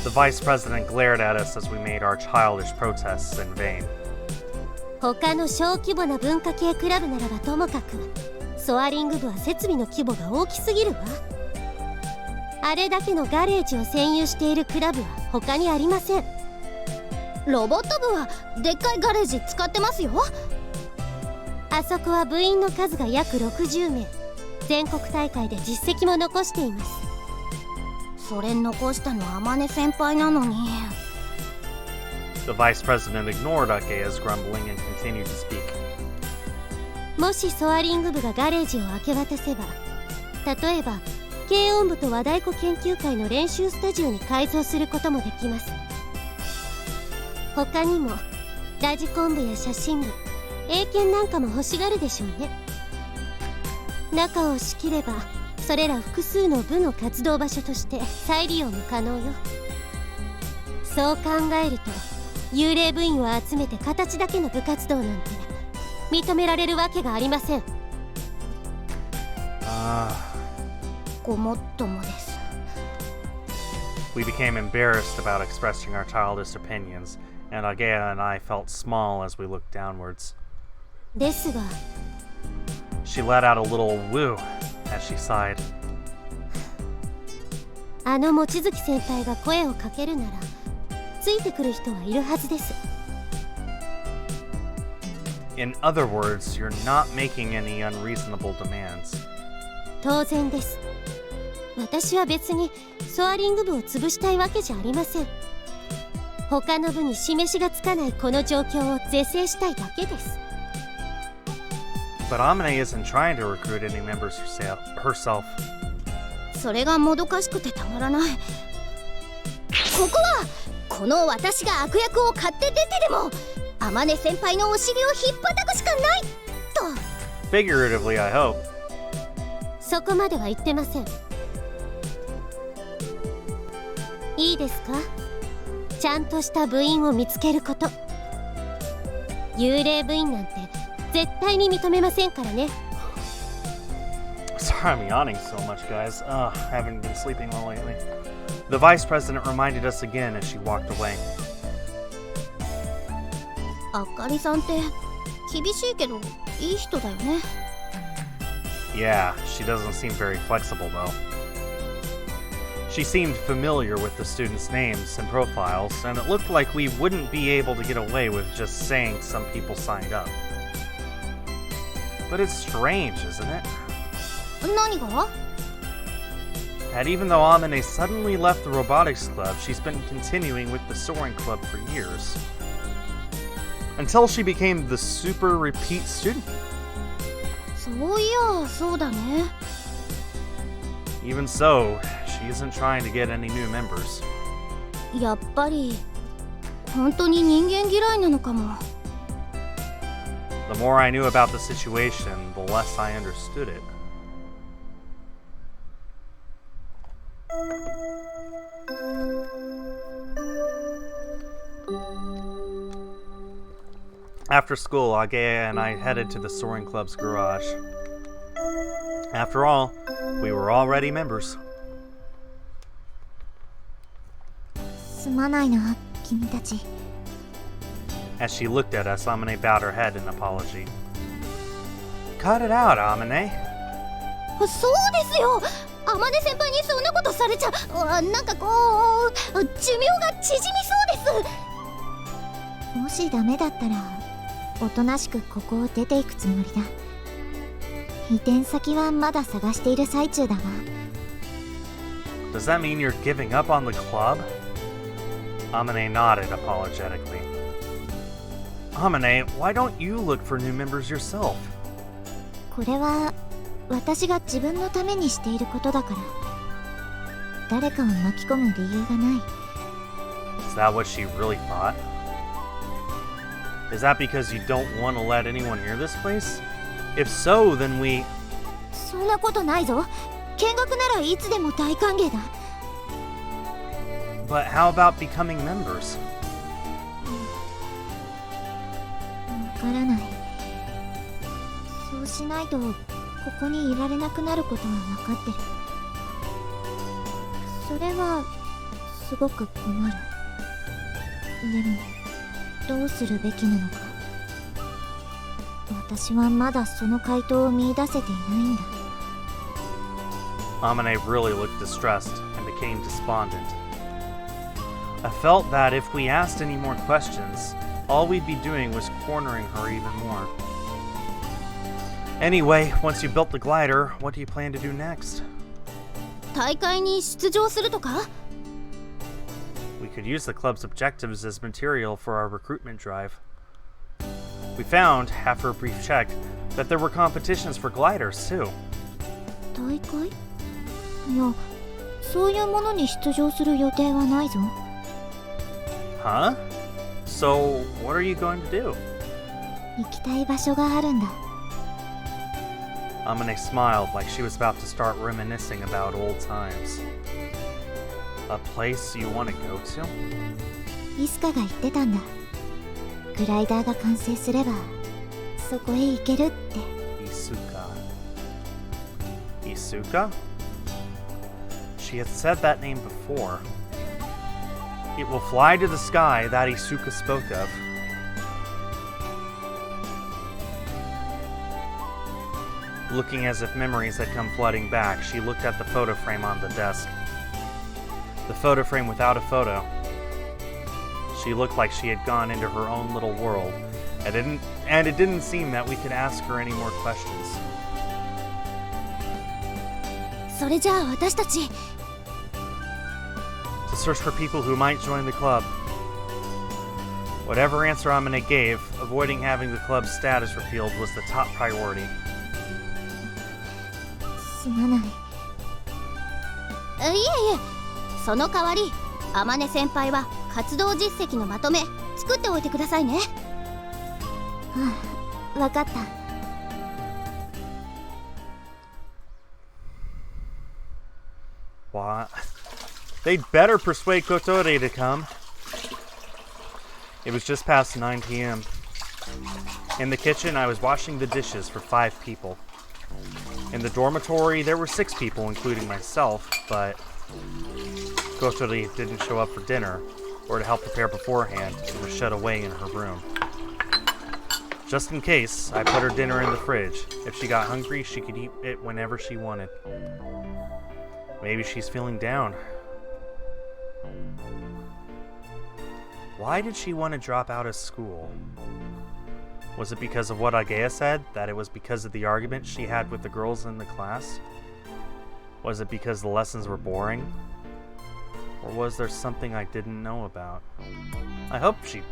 The vice president glared at us as we made our childish protests in vain. 他の小規模な文化系クラブならばともかく、ソアリング部は設備の規模が大きすぎるわ。あれだけのガレージを占有しているクラブは他にありません。ロボット部はでっかいガレージ使ってますよ。あそこは部員の数が約60名、全国大会で実績も残しています。それ残したの天音先輩なのに。 The vice president ignored Akea's grumbling and continued to speak. もしソアリング部がガレージを明け渡せば、例えば軽音部と和太鼓研究会の練習スタジオに改造することもできます。他にもラジコン部や写真部、英検なんかも欲しがるでしょうね。中を仕切ればそれら複数の部の活動場所として再利用も可能よ。そう考えると幽霊部員を集めて形だけの部活動なんて認められるわけがありません。ごもっともです。 We became embarrassed about expressing our childish opinions, and Agea and I felt small as we looked downwards. ですが She let out a little woo as she sighed. あの望月先輩が声をかけるならついてくる人はいるはずです。 In other words, you're not making any unreasonable demands. 当然です。私は別にソアリング部を潰したいわけじゃありません。他の部に示しがつかないこの状況を是正したいだけです。 But Amane isn't trying to recruit any members herself. それがもどかしくてたまらない。ここはこの私が悪役を買って出てでも天音先輩のお尻を引っ叩くしかないと。 Figuratively, I hope. そこまでは言ってません。いいですか？ちゃんとした部員を見つけること。幽霊部員なんて絶対に認めませんからね。 Sorry I'm yawning so much, guys. I haven't been sleeping well lately. The vice president reminded us again as she walked away. あかりさんって厳しいけどいい人だよね。 Yeah, she doesn't seem very flexible, though. She seemed familiar with the students' names and profiles, and it looked like we wouldn't be able to get away with just saying some people signed up. But it's strange, isn't it? 何が？ That even though Amane suddenly left the robotics club, she's been continuing with the soaring club for years. Until she became the super repeat student. そういやそうだね。 Even so, she isn't trying to get any new members. やっぱり本当に人間嫌いなのかも。 The more I knew about the situation, the less I understood it. After school, Agea and I headed to the Soaring Club's garage. After all, we were already members. すまないな君たち。 As she looked at us, Amane bowed her head in apology. Cut it out, Amane. そうですよ。天音先輩にそんなことされちゃなんかこう寿命が縮みそうです。もしダメだったらおとなしくここを出ていくつもりだ。移転先はまだ探している最中だわ。 Does that mean you're giving up on the club? Amane nodded apologetically. Amane, why don't you look for new members yourself? これは私が自分のためにしていることだから。誰かを巻き込む理由がない。 Is that what she really thought? Is that because you don't want to let anyone hear this place? If so, then we... そんなことないぞ。見学ならいつでも大歓迎だ。 But how about becoming members? わからない。そうしないとここにいられなくなることは分かってる。それはすごく困る。でもどうするべきなのか。私はまだその回答を見出せていないんだ。 Amane really looked distressed and became despondent. I felt that if we asked any more questions, all we'd be doing was cornering her even more. Anyway, once you built the glider, what do you plan to do next? 大会に出場するとか？ We could use the club's objectives as material for our recruitment drive. We found, after a brief check, that there were competitions for gliders too. 大会？いや、そういうものに出場する予定はないぞ。 Huh? So, what are you going to do? 行きたい場所があるんだ。 Amane smiled like she was about to start reminiscing about old times. A place you want to go to? イスカが言ってたんだ。グライダーが完成すればそこへ行けるって。 Isuka. Isuka? She had said that name before. It will fly to the sky that Isuka spoke of. Looking as if memories had come flooding back, she looked at the photo frame on the desk. The photo frame without a photo. She looked like she had gone into her own little world, and it didn't seem that we could ask her any more questions. それじゃあ私たち To search for people who might join the club. Whatever answer Amane gave, avoiding having the club's status repealed was the top priority. すまない。いえいえ、その代わり天音先輩は活動実績のまとめ作っておいてくださいね。わかった。 What? They'd better persuade Kotori to come. It was just past 9 p.m. In the kitchen, I was washing the dishes for 5 people. In the dormitory, there were 6 people, including myself, but Kotori didn't show up for dinner or to help prepare beforehand and was shut away in her room. Just in case, I put her dinner in the fridge. If she got hungry, she could eat it whenever she wanted. Maybe she's feeling down. Why did she want to drop out of school? Was it because of what Agea said? That it was because of the argument she had with the girls in the class? Was it because the lessons were boring? Or was there something I didn't know about? I hope she's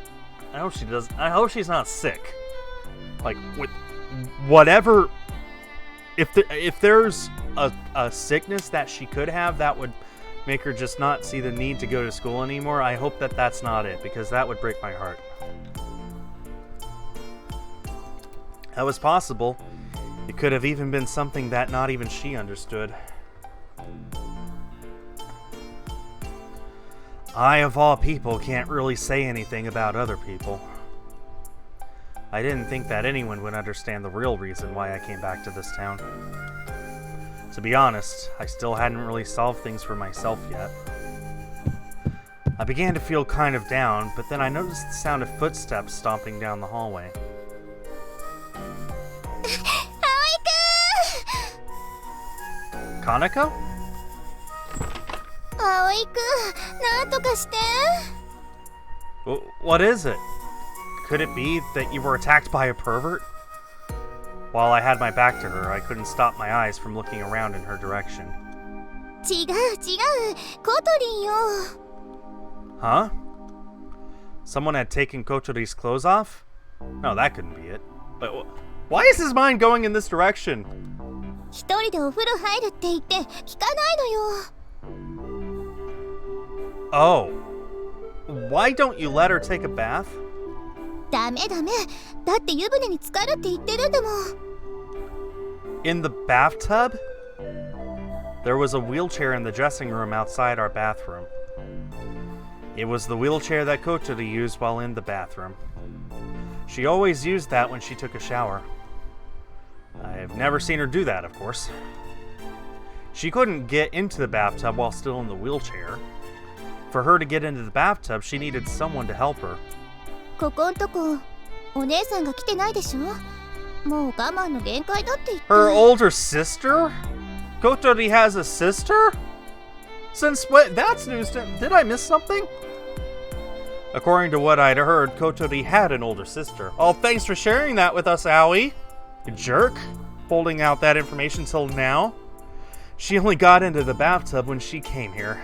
not sick. Like, with whatever... If there's a sickness that she could have that would make her just not see the need to go to school anymore, I hope that that's not it, because that would break my heart. That was possible. It could have even been something that not even she understood. I, of all people, can't really say anything about other people. I didn't think that anyone would understand the real reason why I came back to this town. To be honest, I still hadn't really solved things for myself yet. I began to feel kind of down, but then I noticed the sound of footsteps stomping down the hallway. Kaneko? Aoi-kun, なんとかして。 What is it? Could it be that you were attacked by a pervert? While I had my back to her, I couldn't stop my eyes from looking around in her direction. 違う、コトリンよ。 Huh? Someone had taken Kotori's clothes off? No, that couldn't be it. But why is his mind going in this direction? 一人でお風呂入るって言って聞かないのよ。 Oh. Why don't you let her take a bath? ダメ。だって湯船に浸かるって言ってるんだもん。 In the bathtub? There was a wheelchair in the dressing room outside our bathroom. It was the wheelchair that Kotori used while in the bathroom. She always used that when she took a shower. I've never seen her do that, of course. She couldn't get into the bathtub while still in the wheelchair. For her to get into the bathtub, she needed someone to help her. ここんとこお姉さんが来てないでしょ。もう我慢の限界だって言って。 Her older sister? Kotori has a sister? Since when? That's news to... Did I miss something? According to what I'd heard, Kotori had an older sister. Oh, thanks for sharing that with us, Aoi. You jerk. Holding out that information till now. She only got into the bathtub when she came here.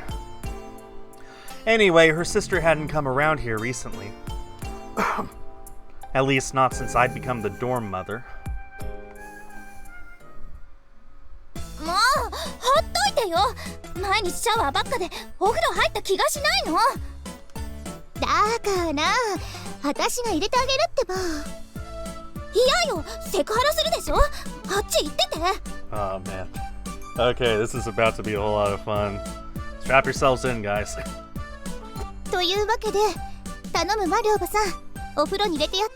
Anyway, her sister hadn't come around here recently. At least not since I'd become the dorm mother. もうほっといてよ。毎日シャワーばっかでお風呂入った気がしないの。だから私が入れてあげるってば。嫌よ、セクハラするでしょ。あっち行ってて。 Oh man. Okay, this is about to be a whole lot of fun. Strap yourselves in, guys. というわけで頼むマリおばさん、お風呂に入れてやって。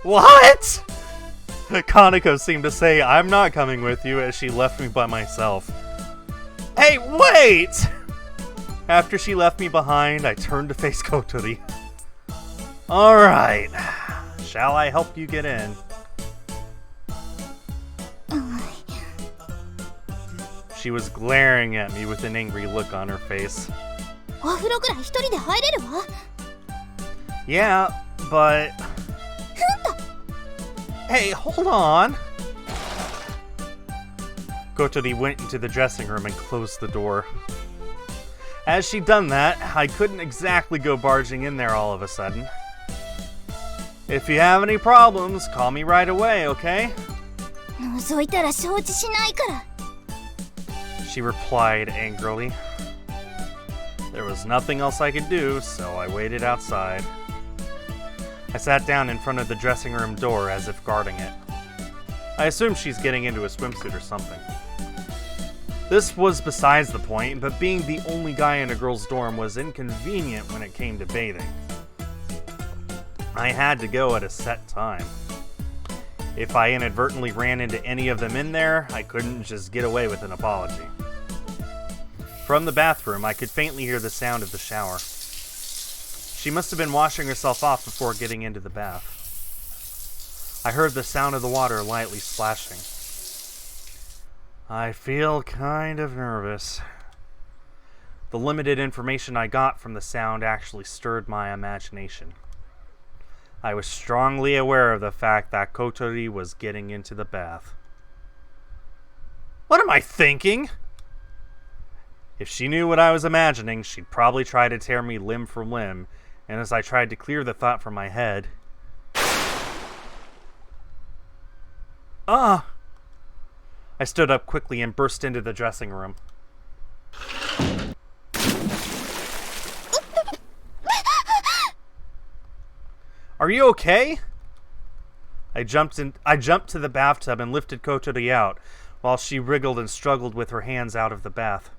What? Kaneko seemed to say, I'm not coming with you, as she left me by myself. Hey, wait! After she left me behind, I turned to face Kotori. Alright, shall I help you get in? She was glaring at me with an angry look on her face. お風呂ぐらい一人で入れるわ。 Yeah, but... Hey, hold on! Kotori went into the dressing room and closed the door. As she'd done that, I couldn't exactly go barging in there all of a sudden. If you have any problems, call me right away, okay? 覗いたら承知しないから。 She replied angrily. There was nothing else I could do, so I waited outside. I sat down in front of the dressing room door as if guarding it. I assume she's getting into a swimsuit or something. This was besides the point, but being the only guy in a girl's dorm was inconvenient when it came to bathing. I had to go at a set time. If I inadvertently ran into any of them in there, I couldn't just get away with an apology. From the bathroom, I could faintly hear the sound of the shower. She must have been washing herself off before getting into the bath. I heard the sound of the water lightly splashing. I feel kind of nervous. The limited information I got from the sound actually stirred my imagination. I was strongly aware of the fact that Kotori was getting into the bath. What am I thinking? If she knew what I was imagining, she'd probably try to tear me limb from limb, and as I tried to clear the thought from my head... I stood up quickly and burst into the dressing room. Are you okay? I jumped to the bathtub and lifted Kotori out, while she wriggled and struggled with her hands out of the bath.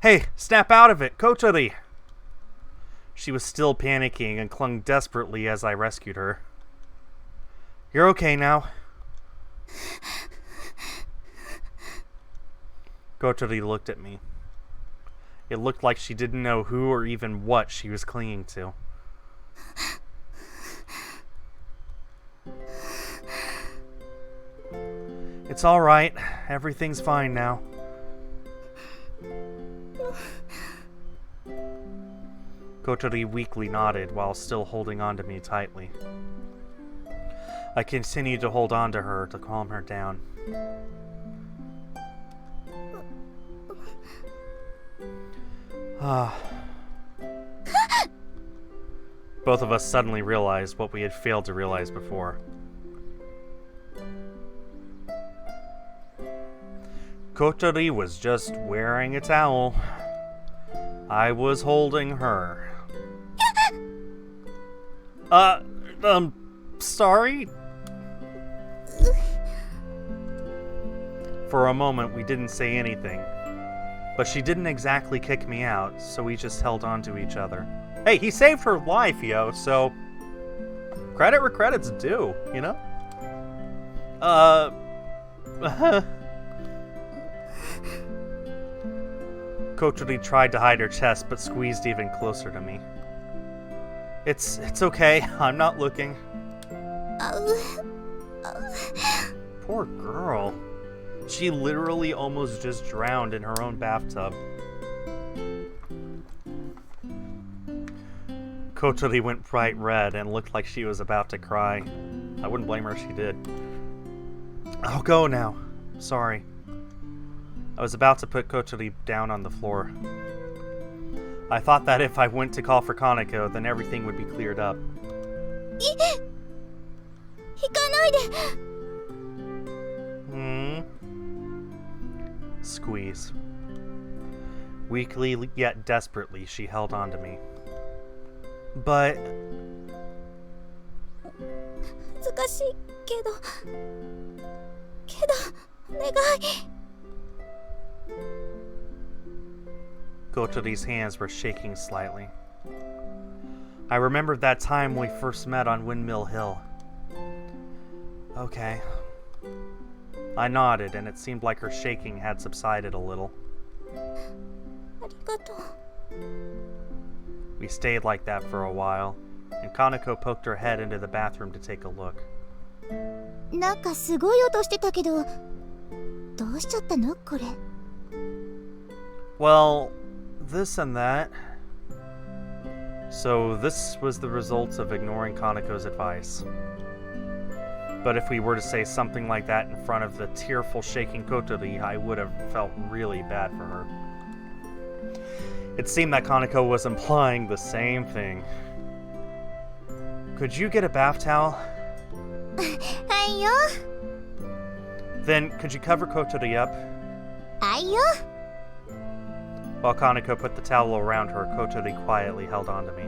Hey, snap out of it, Kotori! She was still panicking and clung desperately as I rescued her. You're okay now. Kotori looked at me. It looked like she didn't know who or even what she was clinging to. It's all right. Everything's fine now. Kotori weakly nodded while still holding on to me tightly. I continued to hold on to her to calm her down. Both of us suddenly realized what we had failed to realize before. Kotori was just wearing a towel. I was holding her. Sorry? For a moment, we didn't say anything. But she didn't exactly kick me out, so we just held on to each other. Hey, he saved her life, yo, so... credit where credit's due, you know? Kotori tried to hide her chest, but squeezed even closer to me. It's okay, I'm not looking. Poor girl. She literally almost just drowned in her own bathtub. Kotori went bright red and looked like she was about to cry. I wouldn't blame her if she did. I'll go now. Sorry. I was about to put Kotori down on the floor. I thought that if I went to call for Kaneko, then everything would be cleared up. 行かないで。 Squeeze. Weakly yet desperately, she held on to me. But... 難しいけどお願い。 Kotori's hands were shaking slightly. I remembered that time we first met on Windmill Hill. Okay. I nodded, and it seemed like her shaking had subsided a little. ありがとう。 We stayed like that for a while, and Kaneko poked her head into the bathroom to take a look. なんかすごい音してたけど、どうしちゃったのこれ。Well, this and that. So this was the results of ignoring Kaneko's advice. But if we were to say something like that in front of the tearful, shaking Kotori, I would have felt really bad for her. It seemed that Kaneko was implying the same thing. Could you get a bath towel? はいよ。 Then, could you cover Kotori up? はいよ。 While Kaneko put the towel around her, Kotori quietly held on to me.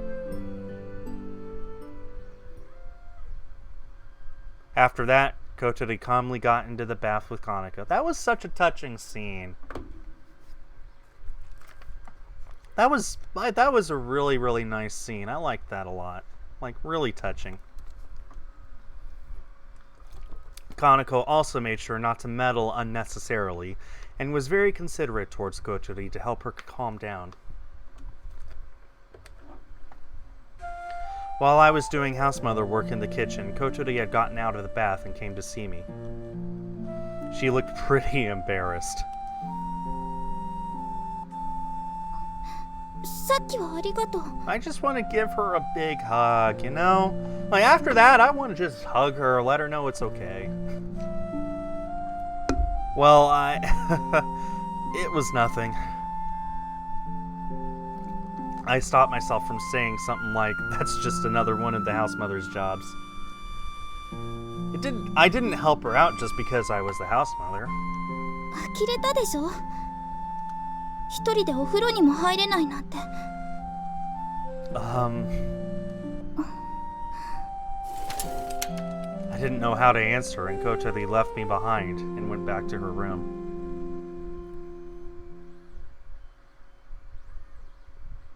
After that, Kotori calmly got into the bath with Kaneko. That was such a touching scene. That was a really, really nice scene. I liked that a lot. Like, really touching. Kaneko also made sure not to meddle unnecessarily, and was very considerate towards Kotori to help her calm down. While I was doing house mother work in the kitchen, Kotori had gotten out of the bath and came to see me. She looked pretty embarrassed. さっきはありがとう。 I just want to give her a big hug, you know? Like, after that, I want to just hug her, let her know it's okay. Well, it was nothing. I stopped myself from saying something like, that's just another one of the house mother's jobs. I didn't help her out just because I was the house mother. 呆れたでしょ。一人でお風呂にも入れないなんて。I didn't know how to answer, and Kotori left me behind and went back to her room.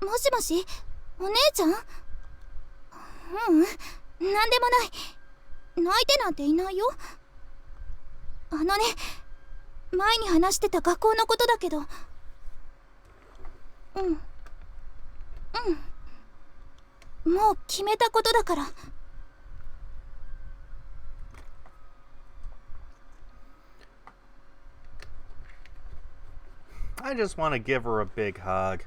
もしもし、お姉ちゃん？なんでもない。泣いてなんていないよ。あのね、前に話してた学校のことだけど。もう決めたことだから。 I just want to give her a big hug.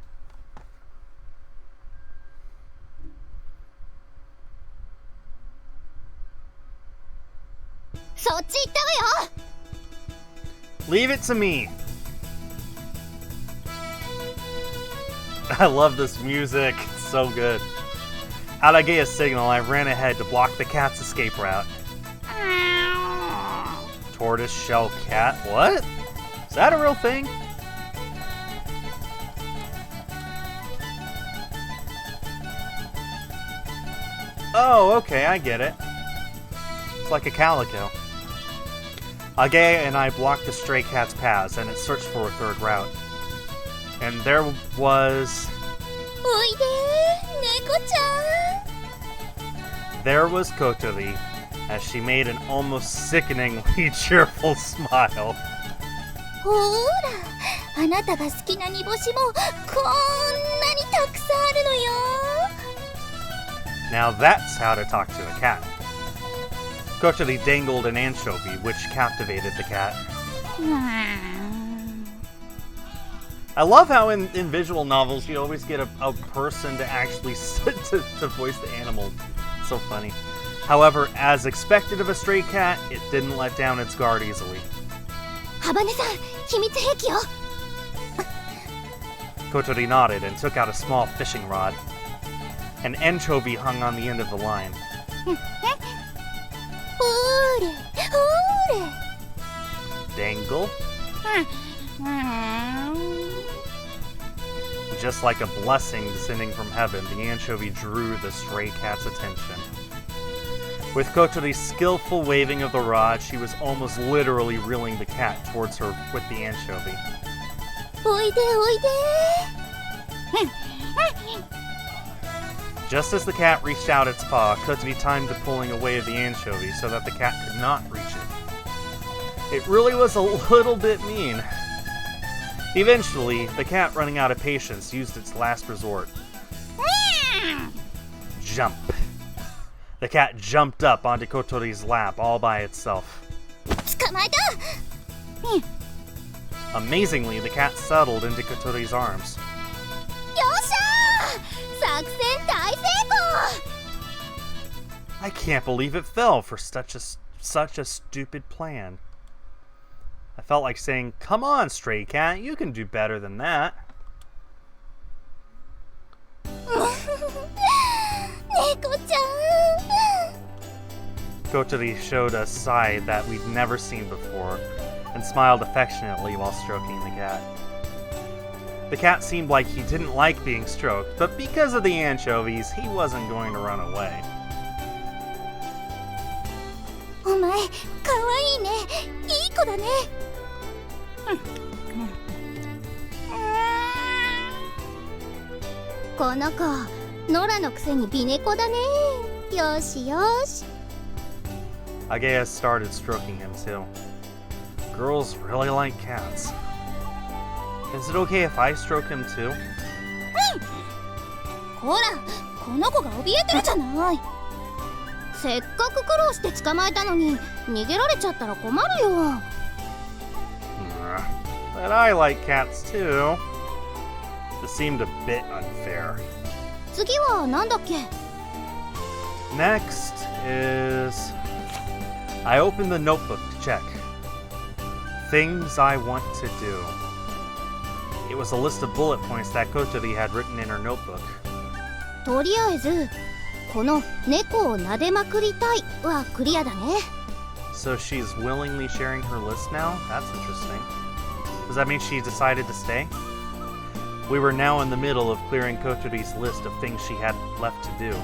Leave it to me. I love this music. It's so good. Out I gave a signal, I ran ahead to block the cat's escape route. Tortoise shell cat? What? Is that a real thing? Oh, okay, I get it. It's like a calico. Age and I blocked the stray cat's paths, and it searched for a third route. And there was... おいで、猫ちゃん。 There was Kotori, as she made an almost sickeningly cheerful smile. ほーら、あなたが好きな煮干しもこんなにたくさんあるのよ。 Now that's how to talk to a cat. Kotori dangled an anchovy, which captivated the cat. I love how in visual novels you always get a person to actually to voice the animal. It's so funny. However, as expected of a stray cat, it didn't let down its guard easily. ハバネさん、秘密兵器よ。 Kotori nodded and took out a small fishing rod. An anchovy hung on the end of the line. ほーれ、ほーれ。 Dangle? Just like a blessing descending from heaven, the anchovy drew the stray cat's attention. With Kotori's skillful waving of the rod, she was almost literally reeling the cat towards her with the anchovy. おいでおいで。 Just as the cat reached out its paw, Kotori timed the pulling away of the anchovy so that the cat could not reach it. It really was a little bit mean. Eventually, the cat, running out of patience, used its last resort. Jump. The cat jumped up onto Kotori's lap all by itself. 捕まえた。 Amazingly, the cat settled into Kotori's arms. よっしゃー、作戦大成功。 I can't believe it fell for such a stupid plan. I felt like saying, "Come on, stray cat, you can do better than that." 猫ちゃん。 Kotori showed a side that we'd never seen before and smiled affectionately while stroking the cat. The cat seemed like he didn't like being stroked, but because of the anchovies, he wasn't going to run away. お前、かわいいね。いい子だね。この子、ノラのくせに美猫だね。よしよし。 Agea started stroking him too. Girls really like cats. Is it okay if I stroke him too? ほら、この子が怯えてるじゃない。せっかく苦労して捕まえたのに逃げられちゃったら困るよ。 But I like cats too. This seemed a bit unfair. 次はなんだっけ？ Next is... I opened the notebook to check. Things I want to do. It was a list of bullet points that Kotori had written in her notebook. とりあえずこの猫を撫でまくりたいはクリアだね。 So she's willingly sharing her list now? That's interesting. Does that mean she decided to stay? We were now in the middle of clearing Kotori's list of things she had left to do.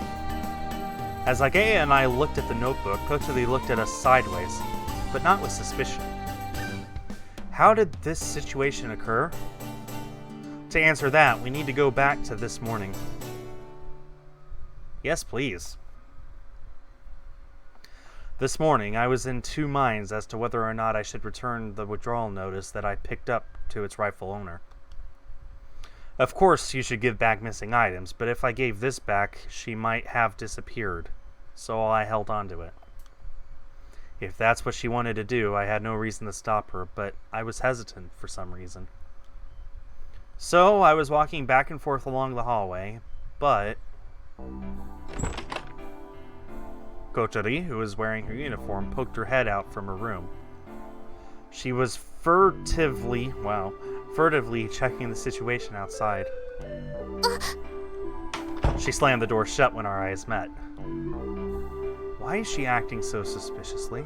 As Agea and I looked at the notebook, Kotori looked at us sideways, but not with suspicion. How did this situation occur? To answer that, we need to go back to this morning. Yes, please. This morning, I was in two minds as to whether or not I should return the withdrawal notice that I picked up to its rightful owner. Of course, you should give back missing items, but if I gave this back, she might have disappeared, so I held on to it. If that's what she wanted to do, I had no reason to stop her, but I was hesitant for some reason. So, I was walking back and forth along the hallway, but... Kotori, who was wearing her uniform, poked her head out from her room. She was furtively checking the situation outside. She slammed the door shut when our eyes met. Why is she acting so suspiciously?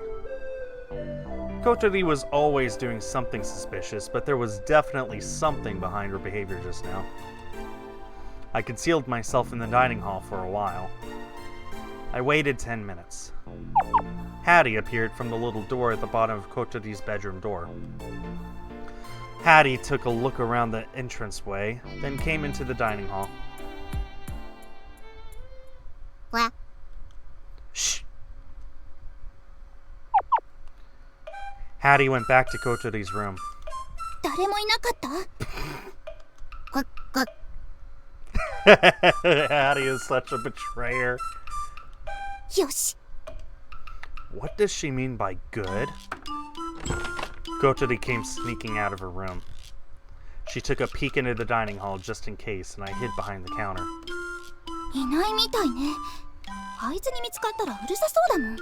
Kotori was always doing something suspicious, but there was definitely something behind her behavior just now. I concealed myself in the dining hall for a while. I waited 10 minutes. Hattie appeared from the little door at the bottom of Kotori's bedroom door. Hattie took a look around the entranceway, then came into the dining hall. What? Shh! Hattie went back to Kotori's room. 誰もいなかった？こ Hattie is such a betrayer. よし。 What does she mean by good? Kotori came sneaking out of her room. She took a peek into the dining hall just in case, and I hid behind the counter. いないみたいね。あいつに見つかったらうるさそうだもん。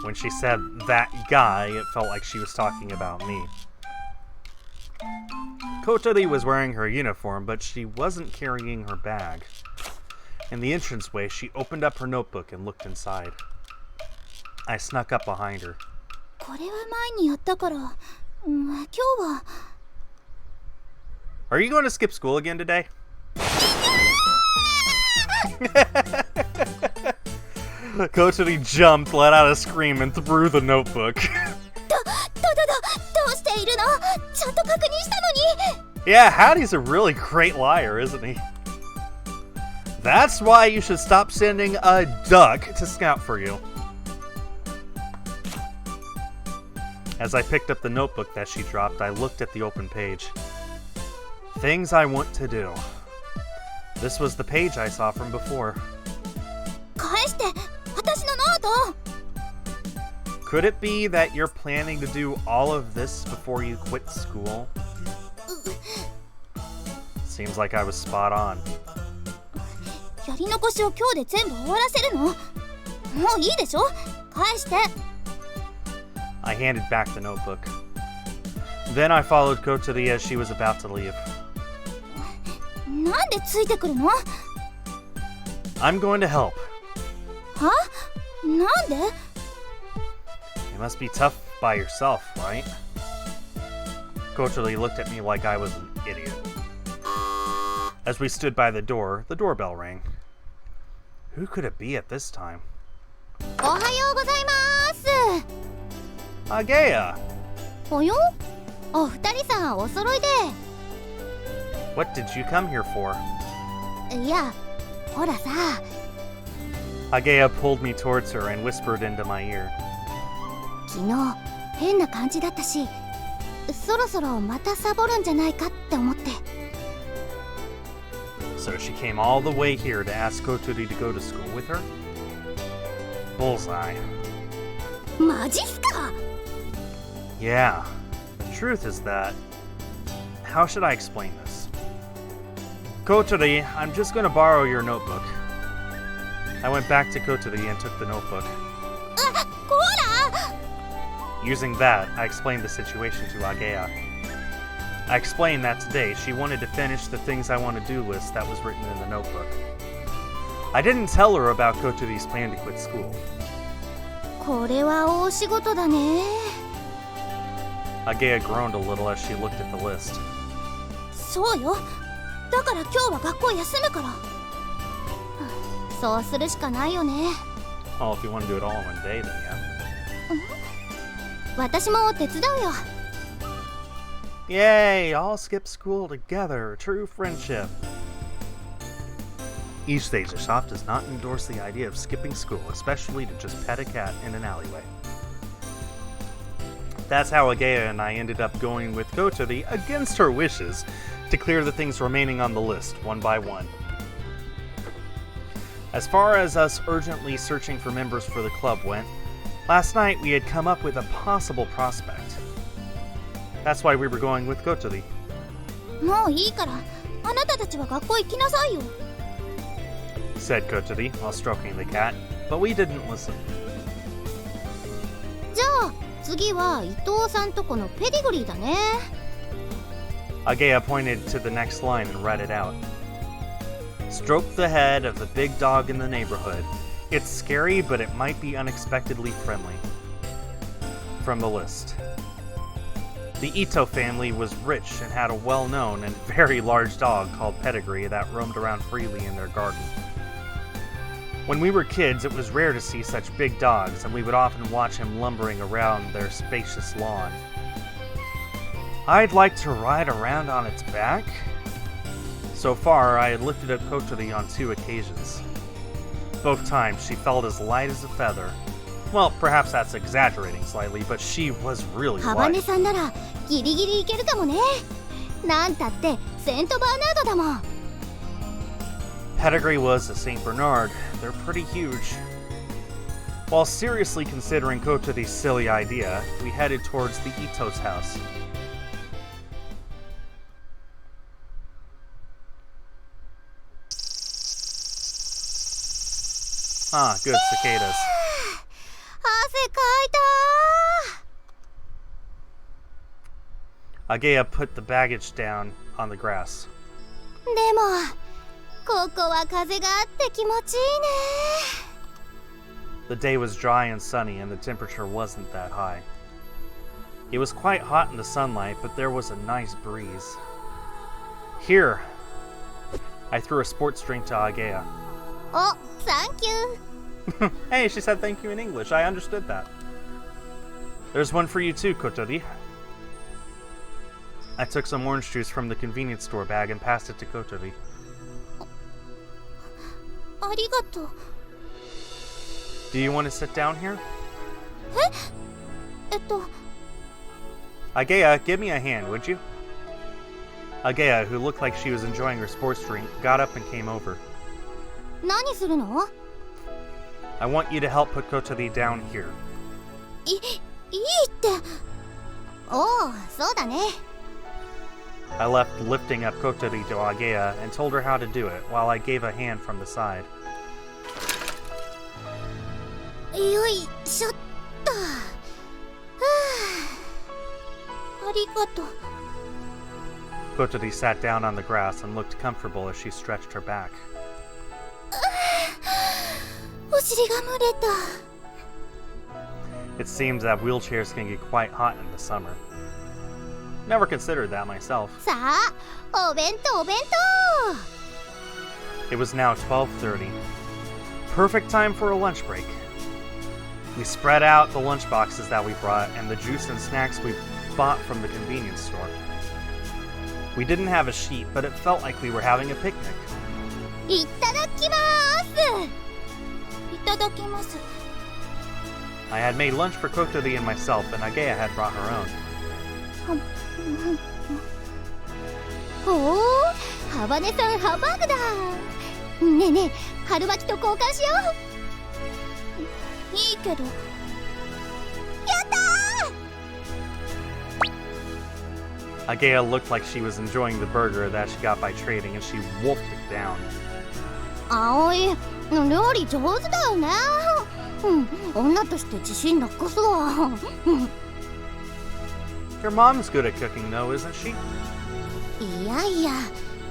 When she said that guy, it felt like she was talking about me. Kotori was wearing her uniform, but she wasn't carrying her bag. In the entranceway, she opened up her notebook and looked inside. I snuck up behind her. これは前にやったから、今日は。 Are you going to skip school again today? Kotori jumped, let out a scream, and threw the notebook. どうしているの？ちゃんと確認したのに。 Yeah, Hattie's a really great liar, isn't he? That's why you should stop sending a duck to scout for you. As I picked up the notebook that she dropped, I looked at the open page. Things I want to do. This was the page I saw from before. 返して、私のノート。 Could it be that you're planning to do all of this before you quit school? Seems like I was spot on. やり残しを今日で全部終わらせるの？もういいでしょ？返して。 I handed back the notebook. Then I followed Koturi as she was about to leave. なんでついてくるの？ I'm going to help. は？なんで？ You must be tough by yourself, right? Koturi looked at me like I was an idiot. As we stood by the doorbell rang. Who could it be at this time? おはようございます。 Agea! およ？お二人さんお揃いで。 What did you come here for? いや、ほらさ。 Agea pulled me towards her and whispered into my ear. 昨日変な感じだったし、そろそろまたサボるんじゃないかって思って。 So she came all the way here to ask Koturi to go to school with her? Bullseye. マジっすか？ Yeah. The truth is that... How should I explain this? Koturi, I'm just going to borrow your notebook. I went back to Koturi and took the notebook. こら！ Using that, I explained the situation to Agea. I explained that today she wanted to finish the things I want to do list that was written in the notebook. I didn't tell her about Koturi's plan to quit school. これは大仕事だね。 Agea groaned a little as she looked at the list. そうよ。だから今日は学校休むから。そうするしかないよね。 Oh, if you want to do it all in one day, then yeah. 私も手伝うよ。 Yay! All skip school together. True friendship. Each Stage Shop does not endorse the idea of skipping school, especially to just pet a cat in an alleyway. That's how Agea and I ended up going with Koturi against her wishes to clear the things remaining on the list, one by one. As far as us urgently searching for members for the club went, last night we had come up with a possible prospect. That's why we were going with Koturi. もういいから、あなたたちは学校行きなさいよ。 Said Koturi while stroking the cat, but we didn't listen. じゃあ次は伊藤さんとこのペディグリーだね。 Agea pointed to the next line and read it out. Stroke the head of the big dog in the neighborhood. It's scary, but it might be unexpectedly friendly. From the list. The Ito family was rich and had a well-known and very large dog called Pedigree that roamed around freely in their garden. When we were kids, it was rare to see such big dogs, and we would often watch him lumbering around their spacious lawn. I'd like to ride around on its back. So far, I had lifted up Koturi on 2 occasions. Both times, she felt as light as a feather. Well, perhaps that's exaggerating slightly, but she was really ハバネ light. さんならギリギリいけるかもね。なんたってセントバーナードだもん。 Pedigree was a St. Bernard. They're pretty huge. While seriously considering Koturi's silly idea, we headed towards the Ito's house. Ah, good cicadas. 汗かいた。 Agea put the baggage down on the grass. でもここは風があって気持ちいいね。 The day was dry and sunny, and the temperature wasn't that high. It was quite hot in the sunlight, but there was a nice breeze. Here! I threw a sports drink to Agea. お、サンキュー。 Hey, she said thank you in English. I understood that. There's one for you too, Koturi. I took some orange juice from the convenience store bag and passed it to Koturi. ありがとう。 Do you want to sit down here? えっと、Agea, give me a hand, would you? Agea, who looked like she was enjoying her sports drink, got up and came over. 何するの？ I want you to help put Kotori down here. いいって。おお、そうだね。I left lifting up Kotori to Agea and told her how to do it while I gave a hand from the side. よいしょっと。はあ、ありがとう。 Kotori sat down on the grass and looked comfortable as she stretched her back. お尻が蒸れた。 It seems that wheelchairs can get quite hot in the summer. Never considered that myself. さあ、お弁当お弁当。 It was now 12:30. Perfect time for a lunch break. We spread out the lunch boxes that we brought and the juice and snacks we bought from the convenience store. We didn't have a sheet, but it felt like we were having a picnic. いただきます。いただきます。 I had made lunch for Kotori and myself, and Agea had brought her own. おお、ハバネさんハンバーグだ。ねえねえ、春巻きと交換しよう。いいけど。やったー。 Agea looked like she was enjoying the burger that she got by trading, and she wolfed it down. 葵、料理上手だよね。女として自信なくすわ。Your mom's good at cooking, though, isn't she? いやいや、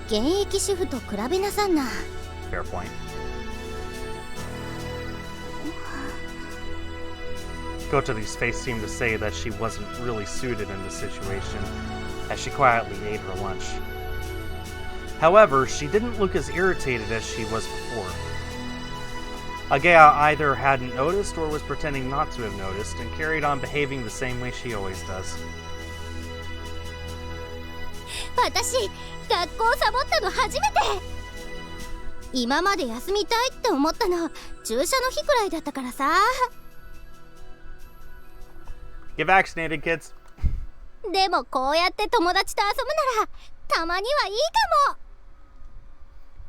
現役主婦と比べなさんな。 Fair point. Kotori's face seemed to say that she wasn't really suited in this situation, as she quietly ate her lunch. However, she didn't look as irritated as she was before. Agea either hadn't noticed or was pretending not to have noticed and carried on behaving the same way she always does. 私、学校サボったの初めて。今まで休みたいって思ったの注射の日くらいだったからさ。Get vaccinated, kids. でもこうやって友達と遊ぶならたまにはいいか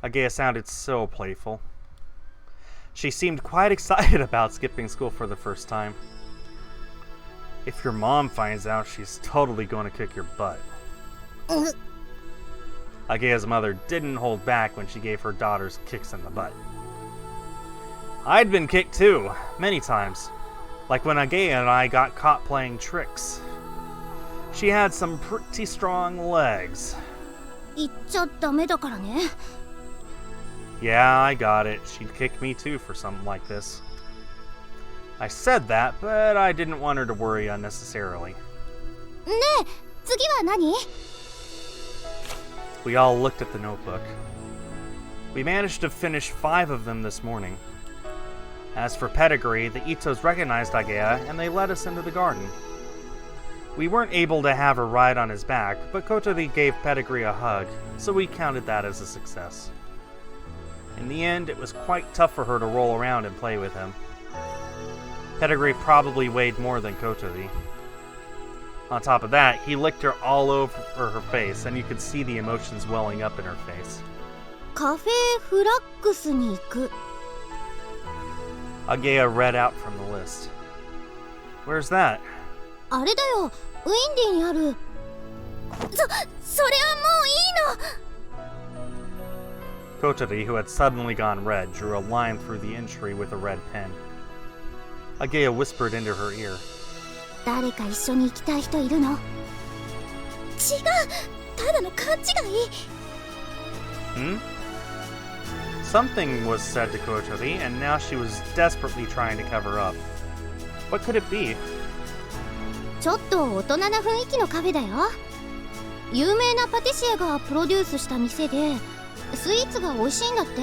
も。 Agea sounded so playful. She seemed quite excited about skipping school for the first time. If your mom finds out, she's totally going to kick your butt. Agea's mother didn't hold back when she gave her daughters kicks in the butt. I'd been kicked too, many times. Like when Agea and I got caught playing tricks. She had some pretty strong legs. 言っちゃダメだからね。 Yeah, I got it. She'd kick me too for something like this. I said that, but I didn't want her to worry unnecessarily. ねえ、次は何？ We all looked at the notebook. We managed to finish 5 of them this morning. As for pedigree, the Itos recognized Agea and they led us into the garden. We weren't able to have her ride on his back, but Kotori gave Pedigree a hug, so we counted that as a success. In the end, it was quite tough for her to roll around and play with him. Pedigree probably weighed more than Kotori. On top of that, he licked her all over her face, and you could see the emotions welling up in her face. カフェフラックスに行く。 Agea read out from the list. Where's that? あれだよ、ウィンディにある。それはもういいの。 Kotori, who had suddenly gone red, drew a line through the entry with a red pen. Agea whispered into her ear. 誰か一緒に行きたい人いるの？違う、ただの勘違い。 Hmm? Something was said to Kotori, and now she was desperately trying to cover up. What could it be? ちょっと大人な雰囲気のカフェだよ。有名なパティシエがプロデュースした店で、スイーツが美味しいんだって。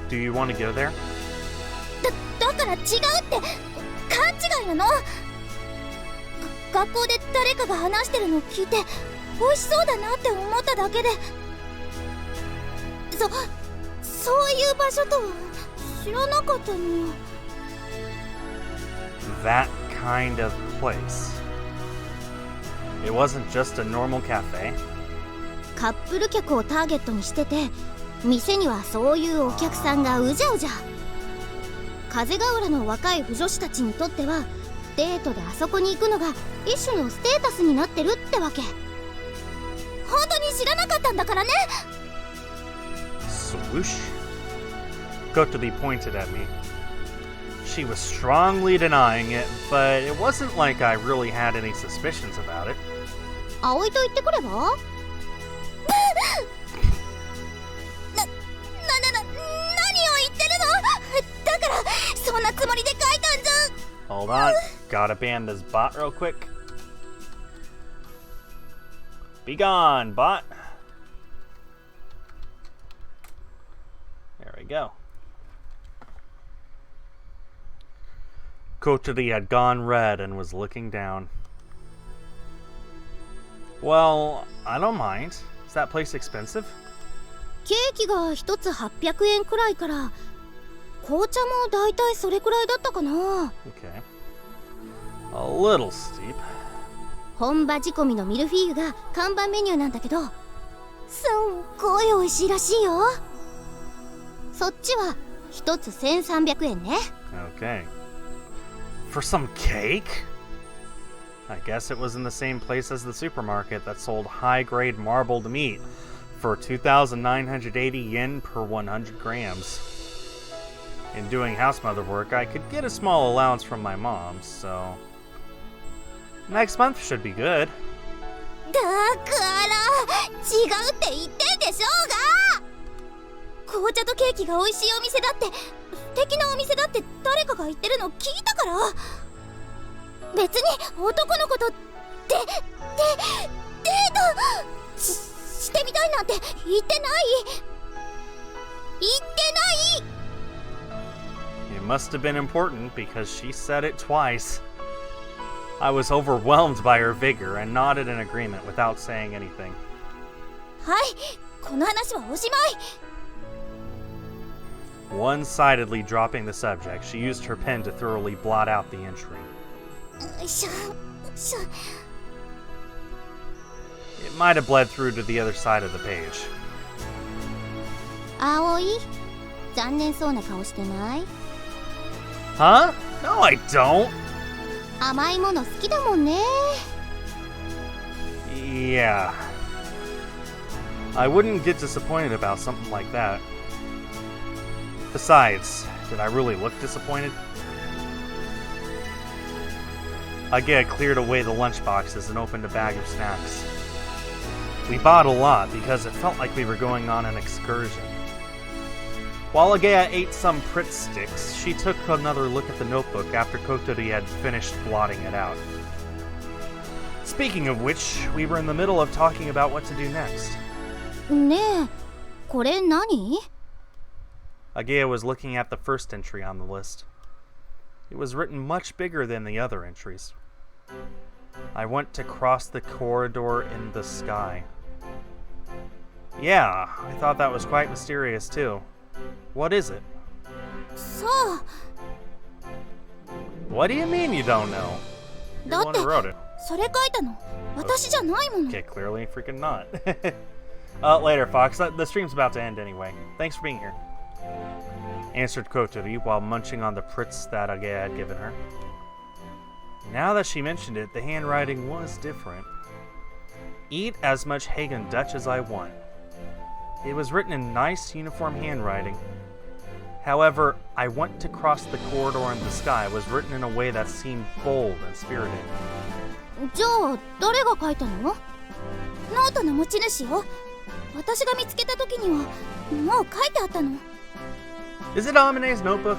Do you want to go there? だから違うって、勘違いなの。学校で誰かが話してるのを聞いて美味しそうだなって思っただけで。そういう場所とは知らなかったの。 That kind of place. It wasn't just a normal cafe. カップル客をターゲットにしてて、店にはそういうお客さんがうじゃうじゃ。風ヶ浦の若い腐女子たちにとってはデートであそこに行くのが一種のステータスになってるってわけ。本当に知らなかったんだからね。 Swoosh. Kotori pointed at me. She was strongly denying it, but it wasn't like I really had any suspicions about it. 葵と言ってくれば何を言ってるの。だからそんなつもりで書いたんじゃ。 Hold on. Gotta ban this bot real quick. Be gone, bot. There we go. Kotori had gone red and was looking down. Well, I don't mind. Is that place expensive? ケーキが一つ800円くらいから、紅茶もだいたいそれくらいだったかな。 Okay. A little steep. 本場仕込みのミルフィーユが看板メニューなんだけど、すんごい美味しいらしいよ。そっちは一つ1300円ね。 Okay. For some cake? I guess it was in the same place as the supermarket that sold high-grade marbled meat for 2,980 yen per 100 grams. In doing house mother work, I could get a small allowance from my mom, so next month should be good. だから違うって言ってんでしょうが。紅茶とケーキが美味しいお店だって、素敵なお店だって誰かが言ってるの聞いたから。別に男の子とデートしてみたいなんて言ってない。言ってない。 It must have been important because she said it twice. I was overwhelmed by her vigor and nodded in agreement without saying anything. はい、この話はおしまい。 One-sidedly dropping the subject, she used her pen to thoroughly blot out the entry. しょ It might have bled through to the other side of the page. 葵、残念そうな顔してない？ Huh? No, I don't. 甘いもの好きだもんね。 Yeah. I wouldn't get disappointed about something like that. Besides, did I really look disappointed? Agea cleared away the lunchboxes and opened a bag of snacks. We bought a lot because it felt like we were going on an excursion. While Agea ate some Pritz sticks, she took another look at the notebook after Kotori had finished blotting it out. Speaking of which, we were in the middle of talking about what to do next. ねえ、これ何？ Agea was looking at the first entry on the list. It was written much bigger than the other entries. I want to cross the corridor in the sky. Yeah, I thought that was quite mysterious too. What is it? さあ、 What do you mean you don't know? You're the だっ one て who wrote it. それ書いたの私じゃないもの。 Okay, clearly freaking not. Later, Fox. The stream's about to end anyway. Thanks for being here. Answered Kotori while munching on the Pritz that Agea had given her. Now that she mentioned it, the handwriting was different. Eat as much Hagen Dutch as I want. It was written in nice, uniform handwriting. However, I want to cross the corridor in the sky was written in a way that seemed bold and spirited. じゃあ誰が書いたの？ノートの持ち主よ。私が見つけた時にはもう書いてあったの。 Is it Amine's notebook?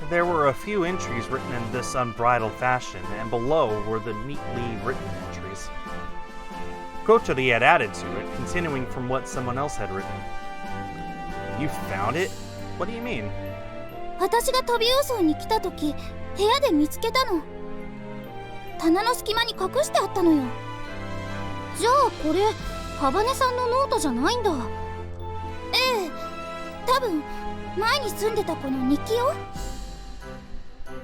There were a few entries written in this unbridled fashion, and below were the neatly written entries. Kotori had added to it, continuing from what someone else had written. You found it? What do you mean? 私が飛び予想に来た時、部屋で見つけたの。棚の隙間に隠してあったのよ。じゃあこれ、ハバネさんのノートじゃないんだ。ええ、多分前に住んでた子の日記よ。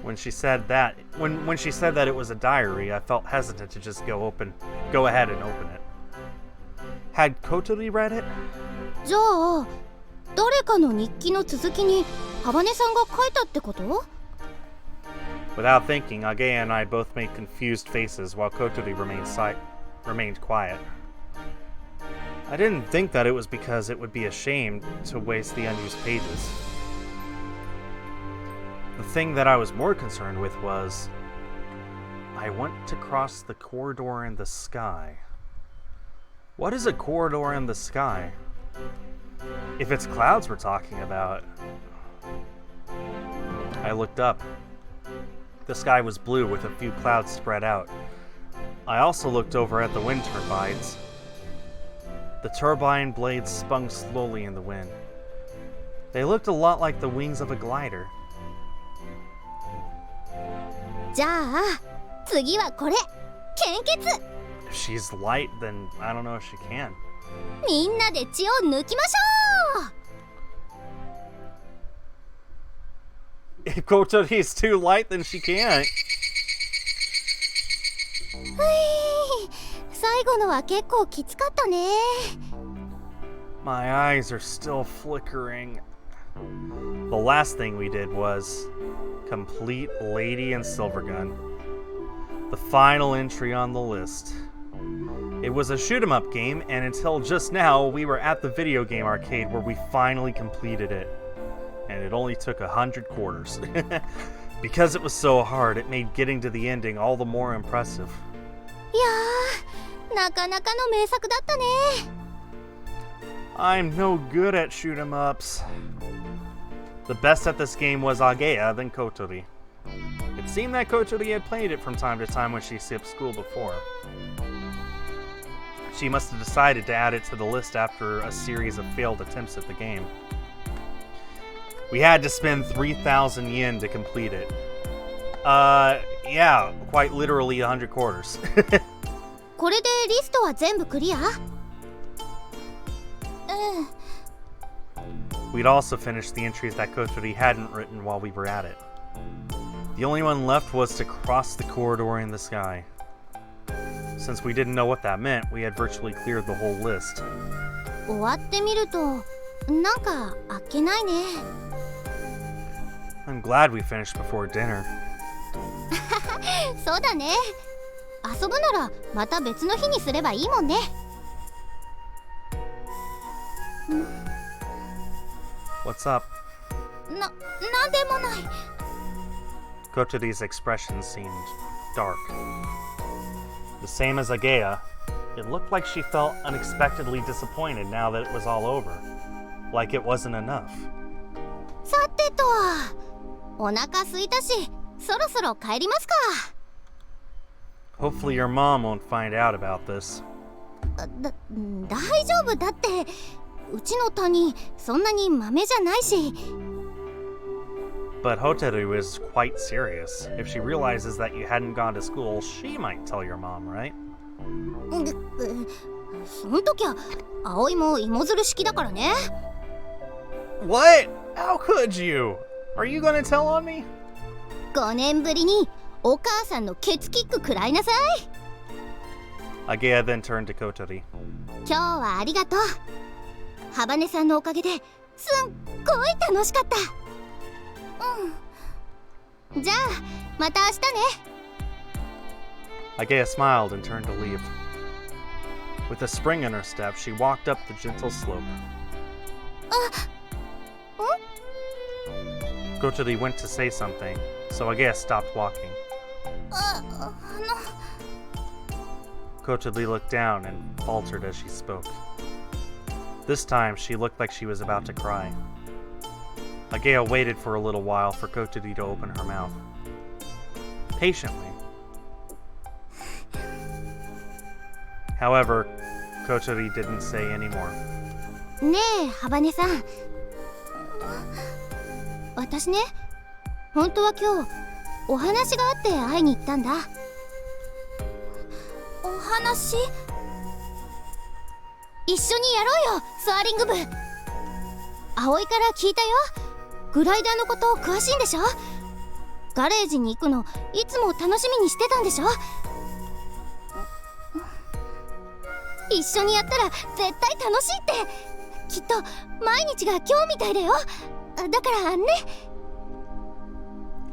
When she said that, when she said that it was a diary, I felt hesitant to just go ahead and open it. Had Kotori read it? じゃあ誰かの日記の続きにハバネさんが書いたってこと？ Without thinking, Agea and I both made confused faces while Kotori remained quiet. I didn't think that it was because it would be a shame to waste the unused pages. The thing that I was more concerned with was, I want to cross the corridor in the sky. What is a corridor in the sky? If it's clouds we're talking about. I looked up. The sky was blue with a few clouds spread out. I also looked over at the wind turbines. The turbine blades spun slowly in the wind. They looked a lot like the wings of a glider. じゃあ次はこれ献血 If she's light, then I don't know if she can. みんなで血を抜きましょう If Kotori's too light, then she can't. 最後のは結構きつかったね My eyes are still flickering. The last thing we did was complete Lady and Silvergun. The final entry on the list. It was a shoot-'em-up game, and until just now, we were at the video game arcade where we finally completed it. And it only took 100 quarters. Because it was so hard, it made getting to the ending all the more impressive. いやーなかなかの名作だったね I'm no good at shoot-'em-ups. The best at this game was Agea, then Kotori. It seemed that Kotori had played it from time to time when she skipped school before. She must have decided to add it to the list after a series of failed attempts at the game. We had to spend 3,000 yen to complete it. Yeah, quite literally 100 quarters. これでリストは全部クリア We'd also finished the entries that Kotori hadn't written while we were at it. The only one left was to cross the corridor in the sky. Since we didn't know what that meant, we had virtually cleared the whole list. 終わってみるとなんかあっけないね I'm glad we finished before dinner. そうだね遊ぶならまた別の日にすればいいもんね What's up? なんでもない Kotori's expression seemed dark. The same as Agea, it looked like she felt unexpectedly disappointed now that it was all over. Like it wasn't enough. さてとお腹空いたしそろそろ帰りますか Hopefully your mom won't find out about this. 大丈夫だってうちの谷そんなに豆じゃないし But Hoteru is quite serious. If she realizes that you hadn't gone to school, she might tell your mom, right? そん時は葵も芋づる式だからね What? How could you? Are you gonna tell on me? 5年ぶりにお母さんのケツキック食らいなさい Agea then turned to Kotori. 今日はありがとうハバネさんのおかげですっごい楽しかったじゃあまた明日ね Agea smiled and turned to leave. With a spring in her step, she walked up the gentle slope. Kotori went to say something, so Agea stopped walking. Kotori looked down and faltered as she spoke. This time, she looked like she was about to cry. Agea waited for a little while for Kotori to open her mouth. Patiently. However, Kotori didn't say any more. ねえハバネさん私ね本当は今日お話があって会いに行ったんだお話一緒にやろうよスワーリング部葵から聞いたよグライダーのこと詳しいんでしょガレージに行くのいつも楽しみにしてたんでしょ。一緒にやったら絶対楽しいって。きっと毎日が今日みたいだよ。だからね。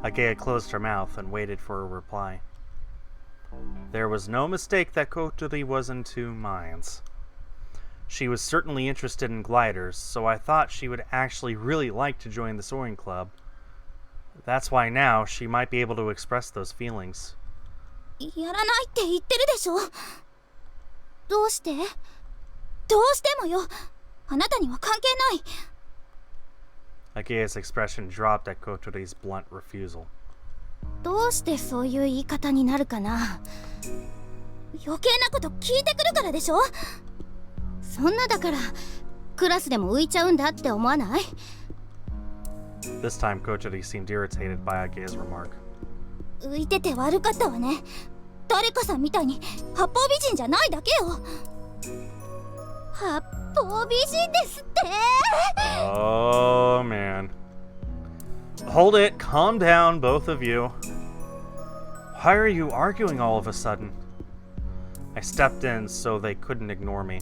Agea closed her mouth and waited for a reply. There was no mistake that Kotori was in two minds. She was certainly interested in gliders, so I thought she would actually really like to join the soaring club. That's why now she might be able to express those feelings. やらないって言ってるでしょ。どうして？どうしてもよ。あなたには関係ない。Agea's expression dropped at Kotori's blunt refusal. どうしてそういう言い方になるかな。余計なこと聞いてくるからでしょ。そんなだからクラスでも浮いちゃうんだって思わない？ This time Kotori seemed irritated by Agea's remark. 浮いてて悪かったわね。誰かさんみたいに八方美人じゃないだけよ。八方美人ですって。 Oh man. Hold it, calm down, both of you. Why are you arguing all of a sudden? I stepped in so they couldn't ignore me.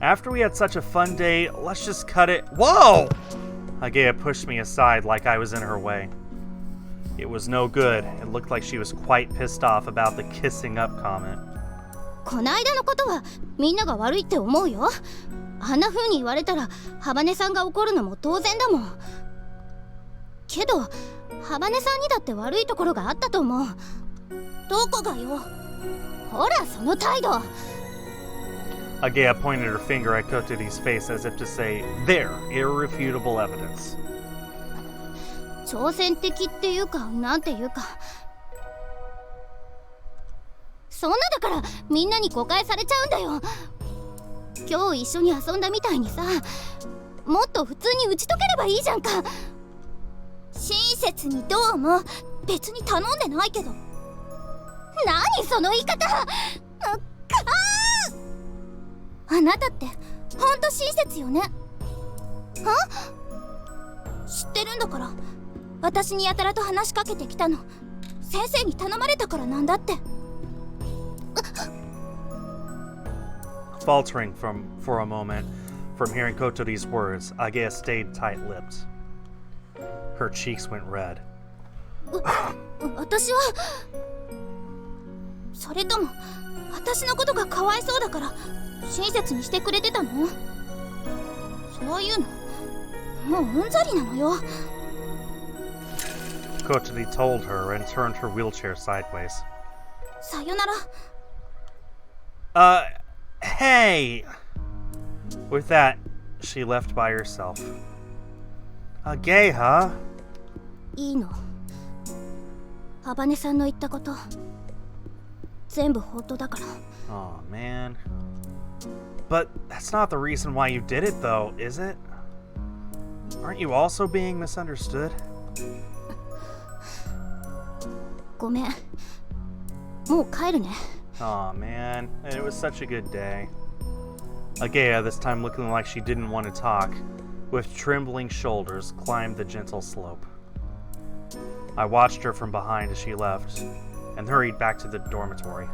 After we had such a fun day, let's just cut it. Whoa! Agea pushed me aside like I was in her way. It was no good. It looked like she was quite pissed off about the kissing up comment. こないだのことはみんなが悪いって思うよ。あんな風に言われたらハバネさんが怒るのも当然だもん。けどハバネさんにだって悪いところがあったと思う。どこがよ。ほらその態度。Agea pointed her finger at Kotori's face as if to say, "There, irrefutable evidence." 挑戦的っていうかなんていうか。そんなだからみんなに誤解されちゃうんだよ。今日一緒に遊んだみたいにさ、もっと普通に打ち解ければいいじゃんか。親切にどうも別に頼んでないけど。何その言い方。あなたってほんと親切よね。知ってるんだから。私にやたらと話しかけてきたの先生に頼まれたからなんだって。Faltering for a moment from hearing Kotori's words, Agea stayed tight-lipped. Her cheeks went red. 私はそれとも私のことがかわいそうだから親切にしてくれてたの？そういうのもううんざりなのよ。Kotori told her and turned her wheelchair sideways. さよなら。Hey! With that, she left by herself. Agea? いいの。ハバネさんの言ったこと全部本当だから。 Oh, man. But that's not the reason why you did it, though, is it? Aren't you also being misunderstood? ごめん。もう帰るね。 Aw, man. It was such a good day. Agea, this time looking like she didn't want to talk, with trembling shoulders, climbed the gentle slope. I watched her from behind as she left, and hurried back to the dormitory.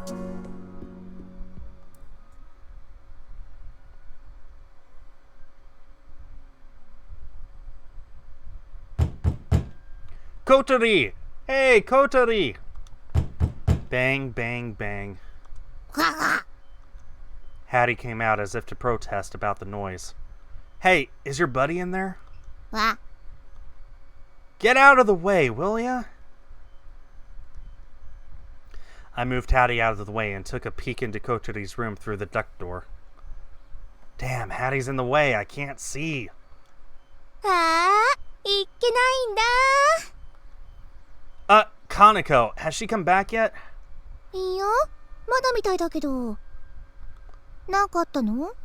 Kotori! Hey, Kotori! Bang, bang, bang. Hattie came out as if to protest about the noise. Hey, is your buddy in there? Get out of the way, will ya? I moved Hattie out of the way and took a peek into Kotori's room through the duct door. Damn, Hattie's in the way. I can't see. ああ、いっけないんだ。Kaneko, has she come back yet? いいよ、まだみたいだけど。なんかあったの？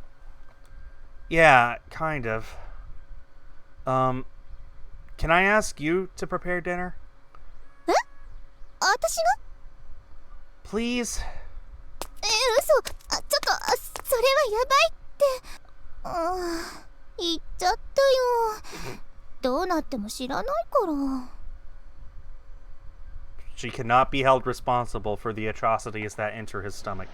Yeah, kind of. Can I ask you to prepare dinner? え？私が？ Please? 嘘。ちょっと、それはやばいって。言っちゃったよ。どうなっても知らないから。She cannot be held responsible for the atrocities that enter his stomach.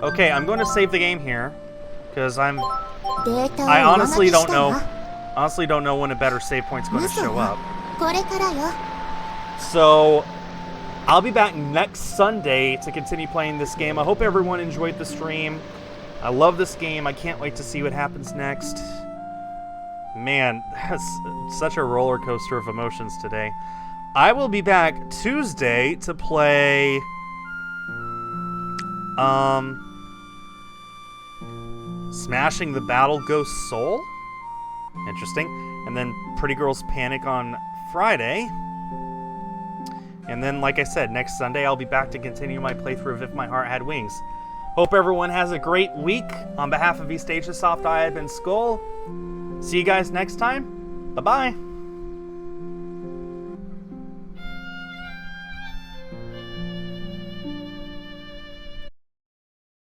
Okay, I'm going to save the game here because I honestly don't know when a better save point's going to show up. これからよ So I'll be back next Sunday to continue playing this game. I hope everyone enjoyed the stream. I love this game. I can't wait to see what happens next. Man, that's such a roller coaster of emotions today. I will be back Tuesday to play Smashing the Battle Ghost Soul. Interesting. And then Pretty Girls Panic on Friday. And then, like I said, next Sunday I'll be back to continue my playthrough of If My Heart Had Wings. Hope everyone has a great week. On behalf of East Asia Soft, I have been Skull. See you guys next time. Bye-bye.